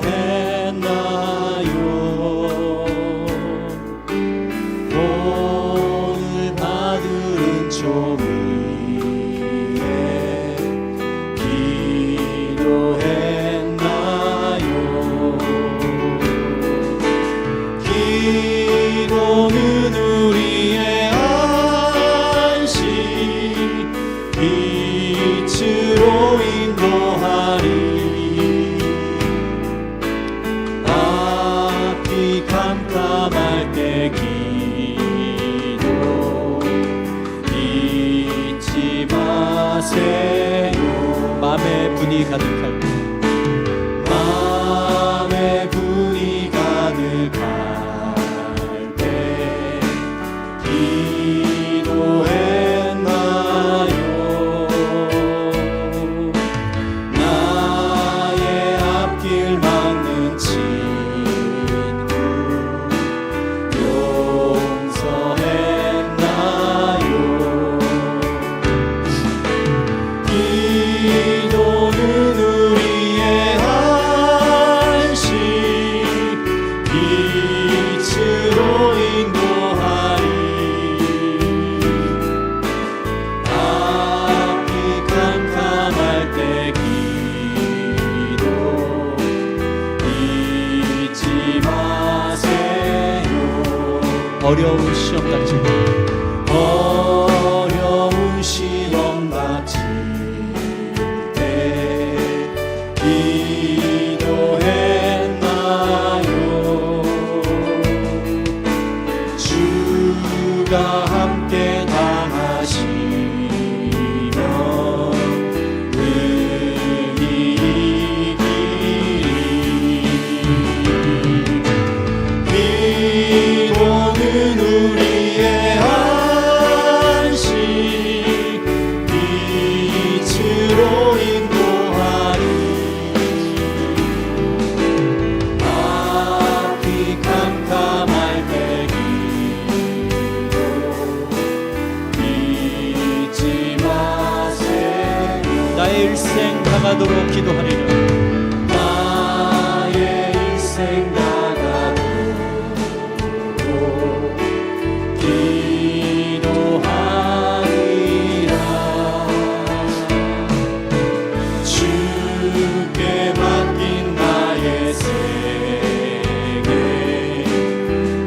캄캄할 때 기도 잊지 마세요. 맘에 분이 가득할 때 맘에 분이 가득할 때 기도했나요? 나의 앞길 막는 친구 용서했나요? 기도는 우리의 안식 빛으로 인도하리. 앞이 캄캄할 때 기도 잊지 마세요. 어려운 시험 닥칠 때 어려운 시험 닥칠 때 기도했나요? 주가 함께 당하시면 능히 이기리. 기도는 우리의 안식 빛으로 인도하리. 앞이 캄캄할 때 기도 잊지 마세요. 나의 일생 다가도록 기도하리라. 나의 일생 다가도록 기도하리라. 주께 맡긴 나의 세계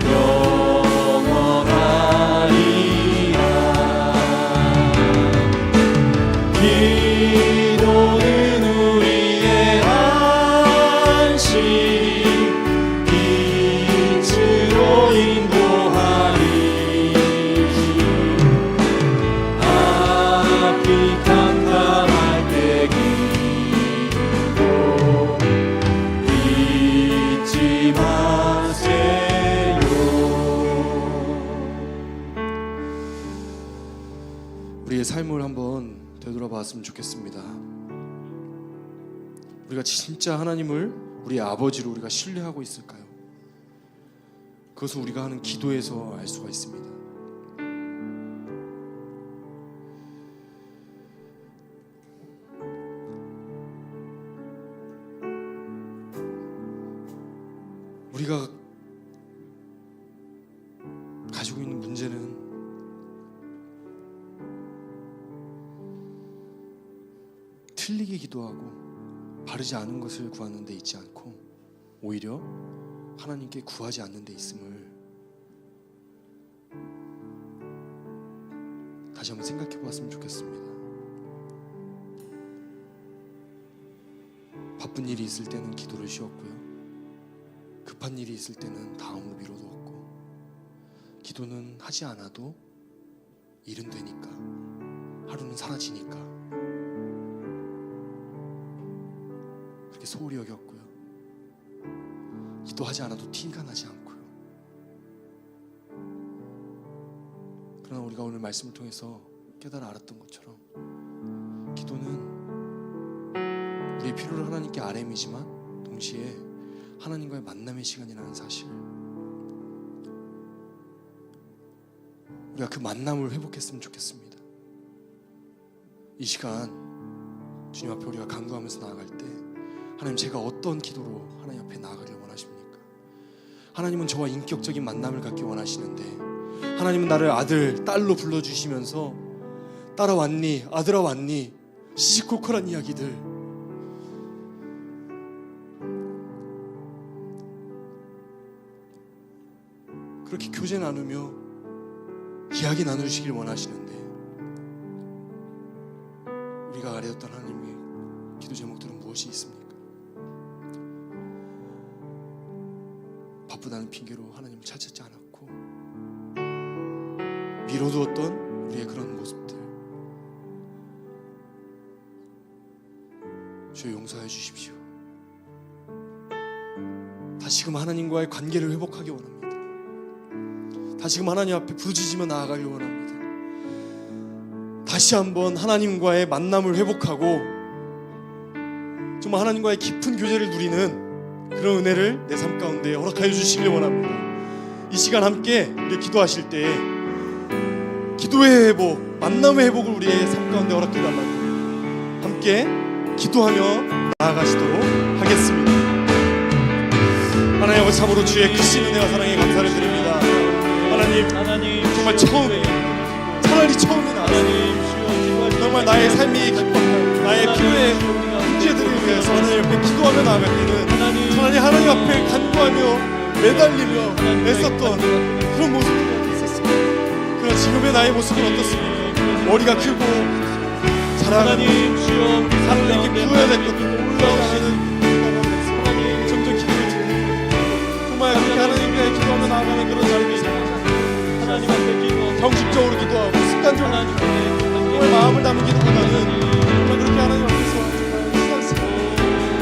영원하리라. 기도는 우리의 안식 빛으로 인도하리. 앞이 캄캄할 때 기도 잊지 마세요. 우리의 삶을 한번 되돌아봤으면 좋겠습니다. 우리가 진짜 하나님을 우리의 아버지로 우리가 신뢰하고 있을까요? 그것을 우리가 하는 기도에서 알 수가 있습니다. 우리가 가지고 있는 문제는 틀리게 기도하고 바르지 않은 것을 구하는 데 있지 않고 오히려 하나님께 구하지 않는 데 있음을 다시 한번 생각해 보았으면 좋겠습니다. 바쁜 일이 있을 때는 기도를 쉬었고요, 급한 일이 있을 때는 다음으로 미뤄두었고, 기도는 하지 않아도 일은 되니까, 하루는 사라지니까 그렇게 소홀히 여겼고요, 기도하지 않아도 티가 나지 않고요. 그러나 우리가 오늘 말씀을 통해서 깨달아 알았던 것처럼 기도는 우리의 필요를 하나님께 아뢰미지만 동시에 하나님과의 만남의 시간이라는 사실, 우리가 그 만남을 회복했으면 좋겠습니다. 이 시간 주님 앞에 우리가 간구하면서 나아갈 때 하나님, 제가 어떤 기도로 하나님 앞에 나아가길 원하십니까? 하나님은 저와 인격적인 만남을 갖기 원하시는데, 하나님은 나를 아들, 딸로 불러주시면서 딸아 왔니? 아들아 왔니? 시시콜콜한 이야기들, 그렇게 교제 나누며 이야기 나누시길 원하시는데, 우리가 아뢰었던 하나님의 기도 제목들은 무엇이 있습니까? 바쁜 바쁘다는 핑계로 하나님을 찾지 않았고 미뤄두었던 우리의 그런 모습들 주여 용서해 주십시오. 다시금 하나님과의 관계를 회복하기 원합니다. 다시금 하나님 앞에 부르짖으며 나아가기 원합니다. 다시 한번 하나님과의 만남을 회복하고 정말 하나님과의 깊은 교제를 누리는 그런 은혜를 내 삶 가운데 허락하여 주시길 원합니다. 이 시간 함께 우리 기도하실 때에 기도의 회복, 만남의 회복을 우리의 삶 가운데 허락해 달라고 함께 기도하며 나아가시도록 하겠습니다. 하나님 아버지, 참으로 주의 크신 은혜와 사랑에 감사를 드립니다. 하나님 정말 차라리 처음이나 정말 나의 삶이 기뻐할 나의 필요의 문제들을 위해서 하나님 앞에 기도하며 나아갈 때는 차라리 하나님 앞에 간구하며 매달리며 애썼던 그런 모습들이 있었습니다. 그러나 지금의 나의 모습은 어떻습니까? 머리가 크고 자라나는 하나님께 키워야 될 것들 올라오시는 점점 기도를 드리는 정말 그렇게 하나님께 기도하며 나아가는 그런 자리가 있습니다. 하나님 앞에 형식적으로 기도하고 습관적으로 정말 마음을 담은 기도보다는 정말 그렇게 하나님 앞에서 정말 신앙생활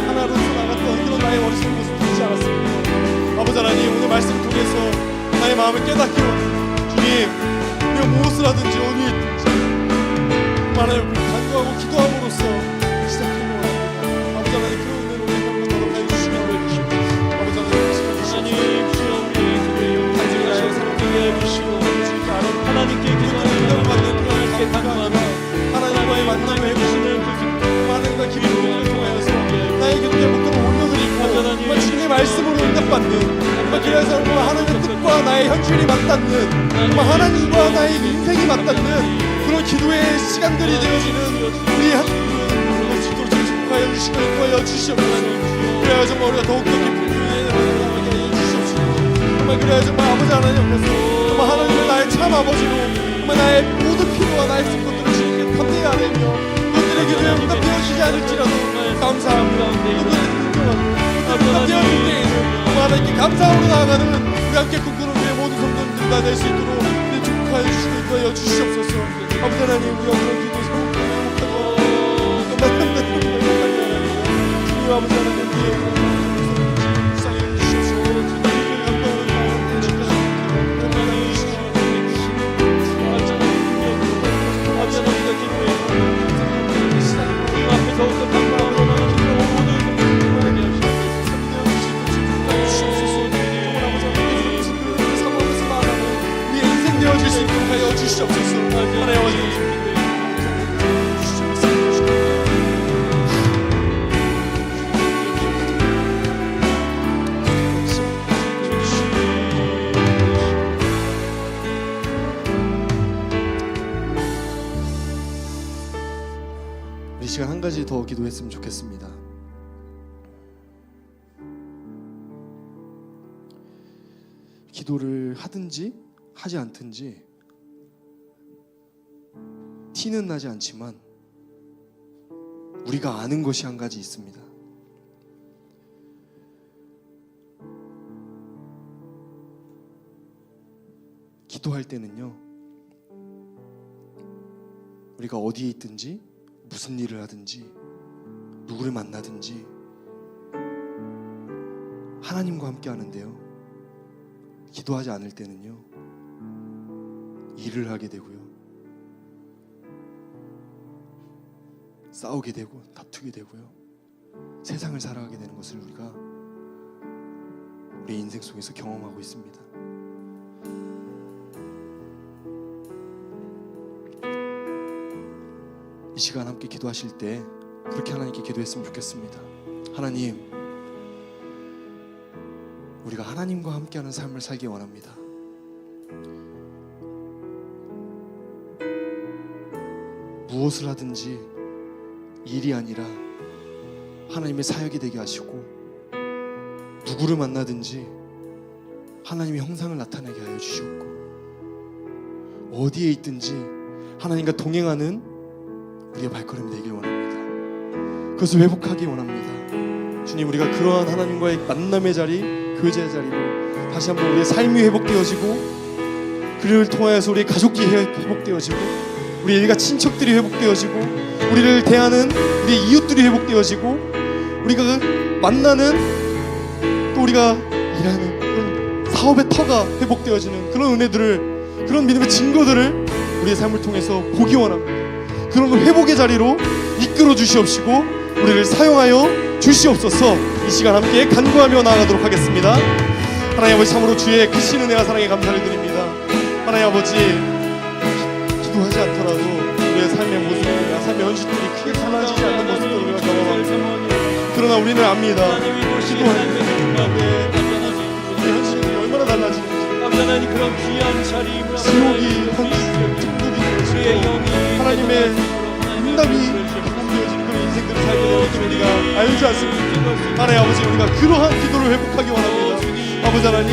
하나로서 나갔던 그런 나의 어리석은 모습을 보지 않았습니다. 아버지 하나님, 오늘 말씀을 통해서 나의 마음을 깨닫기 원합니다. 주님, 우리가 무엇을 하든지 어디에 있든지 하나님 간구하고 기도함으로써 시작하기 원합니다. 아버지 하나님, 그 은혜로 우리 한번 더럽게 해주시면 아버지 하나님, 주여 우리 단순하게 살게 해주시고 하나님께 기도하며 하나님께 간구하며 하나님과의 만남을 해주시는 하나님과 기쁜 교제를 통하여서 나의 기도의 목표를 올려드리고 정말 주님의 말씀으로 응답받는 정말 그래서 하나님의 뜻과 나의 현실이 맞닿는 정말 하나님과 나의 인생이 맞닿는 그런 기도의 시간들이 되어지는 우리 한 주도록 축복하여 주시고 인도하여 주시옵소서. 그래야 정말 우리가 더욱더 깊은 교회에 나아가게 하여 주시옵소서. 정말 그래야 정말 아버지 하나님 앞에서 정말 하나님은 나의 참 아버지로 정말 나의 모든 필요와 나의 쓴 것들을 주님께 탐내야 되며 그들의 기도에 응답되어지지 않을지라도 감사합니다. 그들의 응답되어질 때에는 정말 하나님께 감사함으로 나아가는 우리 함께 꿈꾸는 우리의 모든 성도님들 다 될 수 있도록 우리 축복하여 주시고 인도하여 주시옵소서. 아버지 하나님, 우리가 그런 기도에서 행복하고 만남되는 주님 아버지 하나님, 우리의 이 시간 한 가지 더 기도했으면 좋겠습니다. 기도를 하든지 하지 않든지 티는 나지 않지만 우리가 아는 것이 한 가지 있습니다. 기도할 때는요, 우리가 어디에 있든지 무슨 일을 하든지 누구를 만나든지 하나님과 함께 하는데요, 기도하지 않을 때는요, 일을 하게 되고요, 싸우게 되고 다투게 되고요, 세상을 살아가게 되는 것을 우리가 우리 인생 속에서 경험하고 있습니다. 이 시간 함께 기도하실 때 그렇게 하나님께 기도했으면 좋겠습니다. 하나님, 우리가 하나님과 함께하는 삶을 살기 원합니다. 무엇을 하든지 일이 아니라 하나님의 사역이 되게 하시고, 누구를 만나든지 하나님의 형상을 나타내게 하여 주시옵고, 어디에 있든지 하나님과 동행하는 우리의 발걸음이 되길 원합니다. 그것을 회복하기 원합니다. 주님, 우리가 그러한 하나님과의 만남의 자리, 교제의 자리로 다시 한번 우리의 삶이 회복되어지고 그를 통하여서 우리의 가족이 회복되어지고 우리의 일가 친척들이 회복되어지고 우리를 대하는 우리의 이웃들이 회복되어지고 우리가 만나는 또 우리가 일하는 그런 사업의 터가 회복되어지는 그런 은혜들을 그런 믿음의 증거들을 우리의 삶을 통해서 보기 원합니다. 그런 회복의 자리로 이끌어 주시옵시고 우리를 사용하여 주시옵소서. 이 시간 함께 간구하며 나아가도록 하겠습니다. 하나님 아버지 참으로 주의 크신 은혜와 사랑에 감사를 드립니다. 하나님 아버지 기도하지 않더라도 우리의 삶의 모습이나 삶의 현실들이 크게 달라지지 않는 모습들을 우리가 경험합니다. 그러나 우리는 압니다. 기도할 때 우리의 현실들이 얼마나 달라지는지 하나님 그런 귀한 자리임을 지옥이 천국이 되어지고 하나님의 응답이 공개해지는 그런 인생들을 살게 되었기 우리가 알지 않습니까? 하나님 아버지 우리가 그러한 기도를 회복하기 원합니다. 아버지 하나님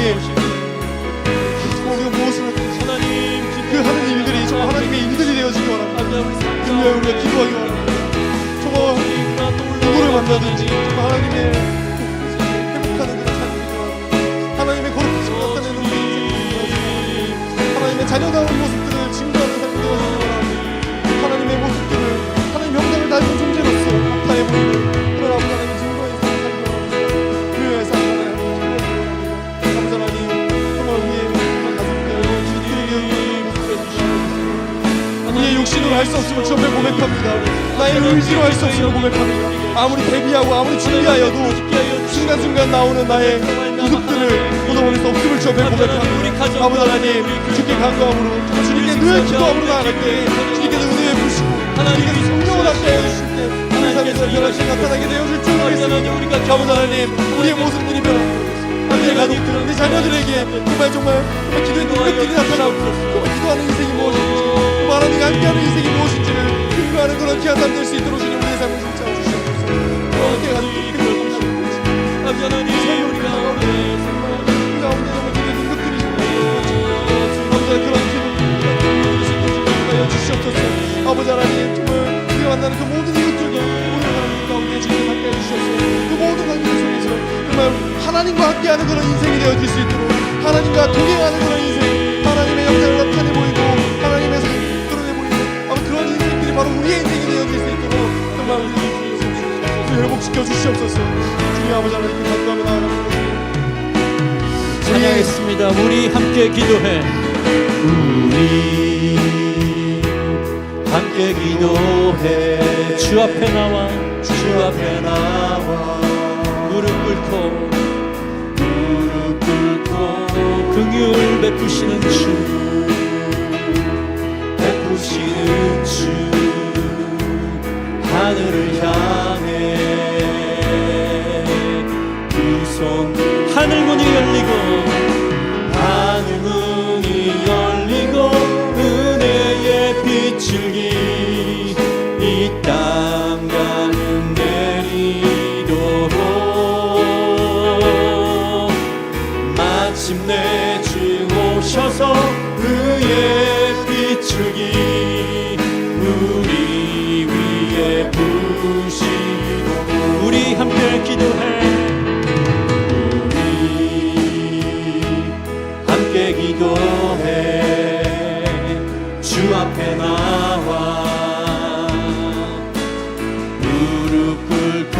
우리가 무엇을 그 하는 일들이 정말 하나님의 일들이 되어지기 원합니다. 그 위하여 우리가 기도하기 원합니다. 정말 누구를 만나든지 정말 하나님의 회복하는 그런 삶이 되기 원합니다. 하나님의 거룩하심을 나타내는 우리 인생이 되어지기 하나님의 자녀다운 모습들을 증거하는 삶이 되어지기 원합니다. 하나님의 모습들을 하나님 형상을 닮은 존재로서 나타내 보이는 그런 아버지 하나님의 증거의 삶을 살기 원합니다. 그 위하여 삶을 하나님 아버지 하나님 정말 우리의 가슴들 우리의 욕심으로 할 수 없음을 주 앞에 고백합니다. 나의 의지로 할 수 없음을 고백합니다. 아무리 대비하고 아무리 준비하여도 순간순간 나오는 나의 모습들을 얻어버릴 수 없음을 주 앞에 고백합니다. 아버지 하나님 주께 간구함으로 주님께 늘 기도함으로 나아갈 때 주님께서 은혜에 부시고 주님께서 성령을 함께 해주실 때 우리 삶에서 변화시 나타나게 되어줄 줄 믿습니다. 아버지 하나님 우리의 모습들이 변하고 우리의 가족들, 우리 자녀들에게 정말 기도의 능력들이 나타나고 정말 기도하는 인생이 무엇인지 정말 하나님과 함께하는 인생이 무엇인지를 근거하는 그런 귀한 삶 될 수 있도록 주님 우리의 삶을 진짜 주시옵소서. 함께 가족들이 그리고 아버지 하나님 우리가 가운데 정말 기도의 능력들이 아버지 그런 기도를 주시옵소서. 아버지 하나님 정말 우리가 만나는 그 모든 이웃들과 모든 하나님 가운데 주님 함께해 주시옵소서. 그 모든 관계 속에서 정말 하나님과 함께하는 그런 인생이 되어질 수 있도록 하나님과 동행하는 그런 인생 하나님의 영광을 나타내 보이고 하나님의 삶을 드러내 보이는 아마 그런 인생들이 바로 우리의 인생이 되어질 수 있도록 정말 우리 회복시켜 주시옵소서. 주님 아버지 하나님께 간구하며 나아갑니다. 찬양했습니다. 우리 함께 기도해. 우리 함께 기도해. 주 앞에 나와 무릎 꿇고 긍휼 베푸시는 주 하늘을 향해 두 손 하늘 문이 열리고 은혜의 빛을 이 땅 가는 내리도록 마침내 주 오셔서 그의 빛을 우리 위에 부시고 우리 함께 기도해. 기도해. 주 앞에 나와 무릎 꿇고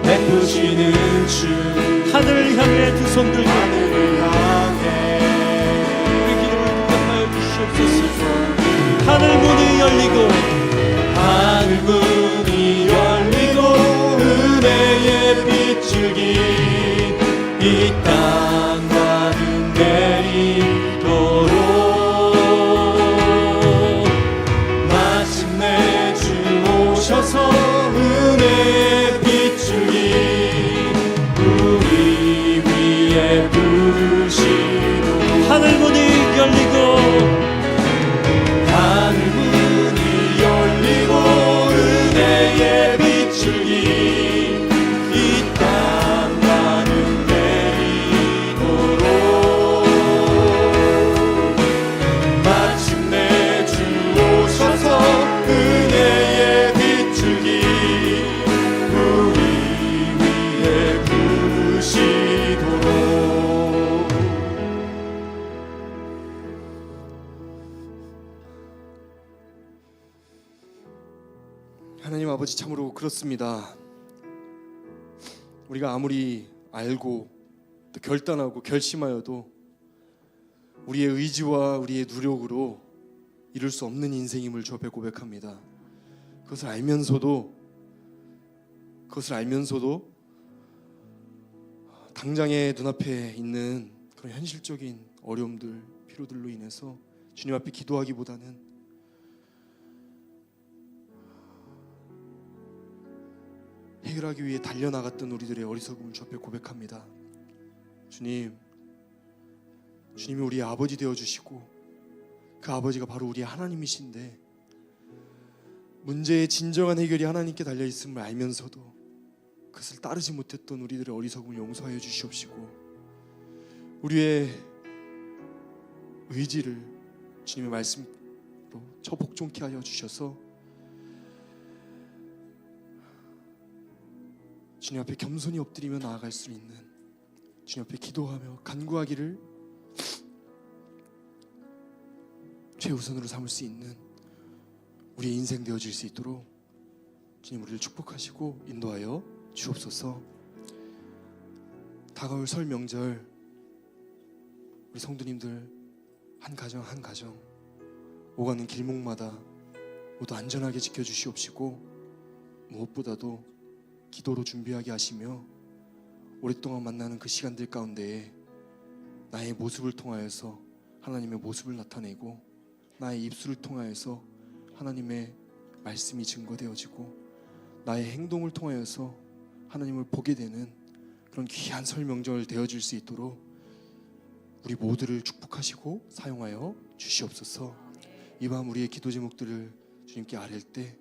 베푸시는 주 하늘을 향해 두 손 들고 하늘을 향해 우리 기도를 응답하여 주시옵소서. 하늘 문이 열리고 은혜의 빛을 이 땅 가는 내리도록 마침내 주 오셔서 은혜의 빛을 우리 위에 부시고 하늘 문이 열리고 은혜의 빛을 아버지 참으로 그렇습니다. 우리가 아무리 알고 또 결단하고 결심하여도 우리의 의지와 우리의 노력으로 이룰 수 없는 인생임을 주 앞에 고백합니다. 그것을 알면서도 당장의 눈앞에 있는 그런 현실적인 어려움들, 필요들로 인해서 주님 앞에 기도하기보다는 해결하기 위해 달려나갔던 우리들의 어리석음을 주 앞에 고백합니다. 주님이 우리의 아버지 되어주시고 그 아버지가 바로 우리의 하나님이신데 문제의 진정한 해결이 하나님께 달려있음을 알면서도 그것을 따르지 못했던 우리들의 어리석음을 용서하여 주시옵시고 우리의 의지를 주님의 말씀으로 처복종케 하여 주셔서 주님 앞에 겸손히 엎드리며 나아갈 수 있는, 주님 앞에 기도하며 간구하기를 최우선으로 삼을 수 있는 우리의 인생 되어질 수 있도록 주님 우리를 축복하시고 인도하여 주옵소서. 다가올 설 명절 우리 성도님들 한 가정 한 가정 오가는 길목마다 모두 안전하게 지켜주시옵시고 무엇보다도 기도로 준비하게 하시며 오랫동안 만나는 그 시간들 가운데에 나의 모습을 통하여서 하나님의 모습을 나타내고 나의 입술을 통하여서 하나님의 말씀이 증거되어지고 나의 행동을 통하여서 하나님을 보게 되는 그런 귀한 설 명절 되어질 수 있도록 우리 모두를 축복하시고 사용하여 주시옵소서. 이 밤 우리의 기도 제목들을 주님께 아뢰 때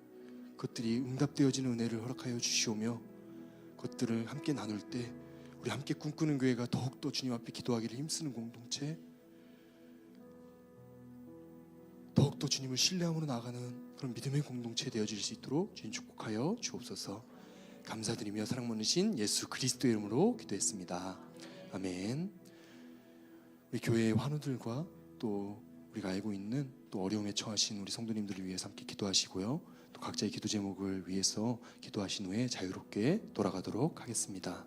그것들이 응답되어지는 은혜를 허락하여 주시오며 그것들을 함께 나눌 때 우리 함께 꿈꾸는 교회가 더욱더 주님 앞에 기도하기를 힘쓰는 공동체, 더욱더 주님을 신뢰함으로 나가는 그런 믿음의 공동체 되어질 수 있도록 주님 축복하여 주옵소서. 감사드리며 사랑 많으신 예수 그리스도의 이름으로 기도했습니다. 아멘. 우리 교회의 환우들과 또 우리가 알고 있는 또 어려움에 처하신 우리 성도님들을 위해서 함께 기도하시고요. 또 각자의 기도 제목을 위해서 기도하신 후에 자유롭게 돌아가도록 하겠습니다.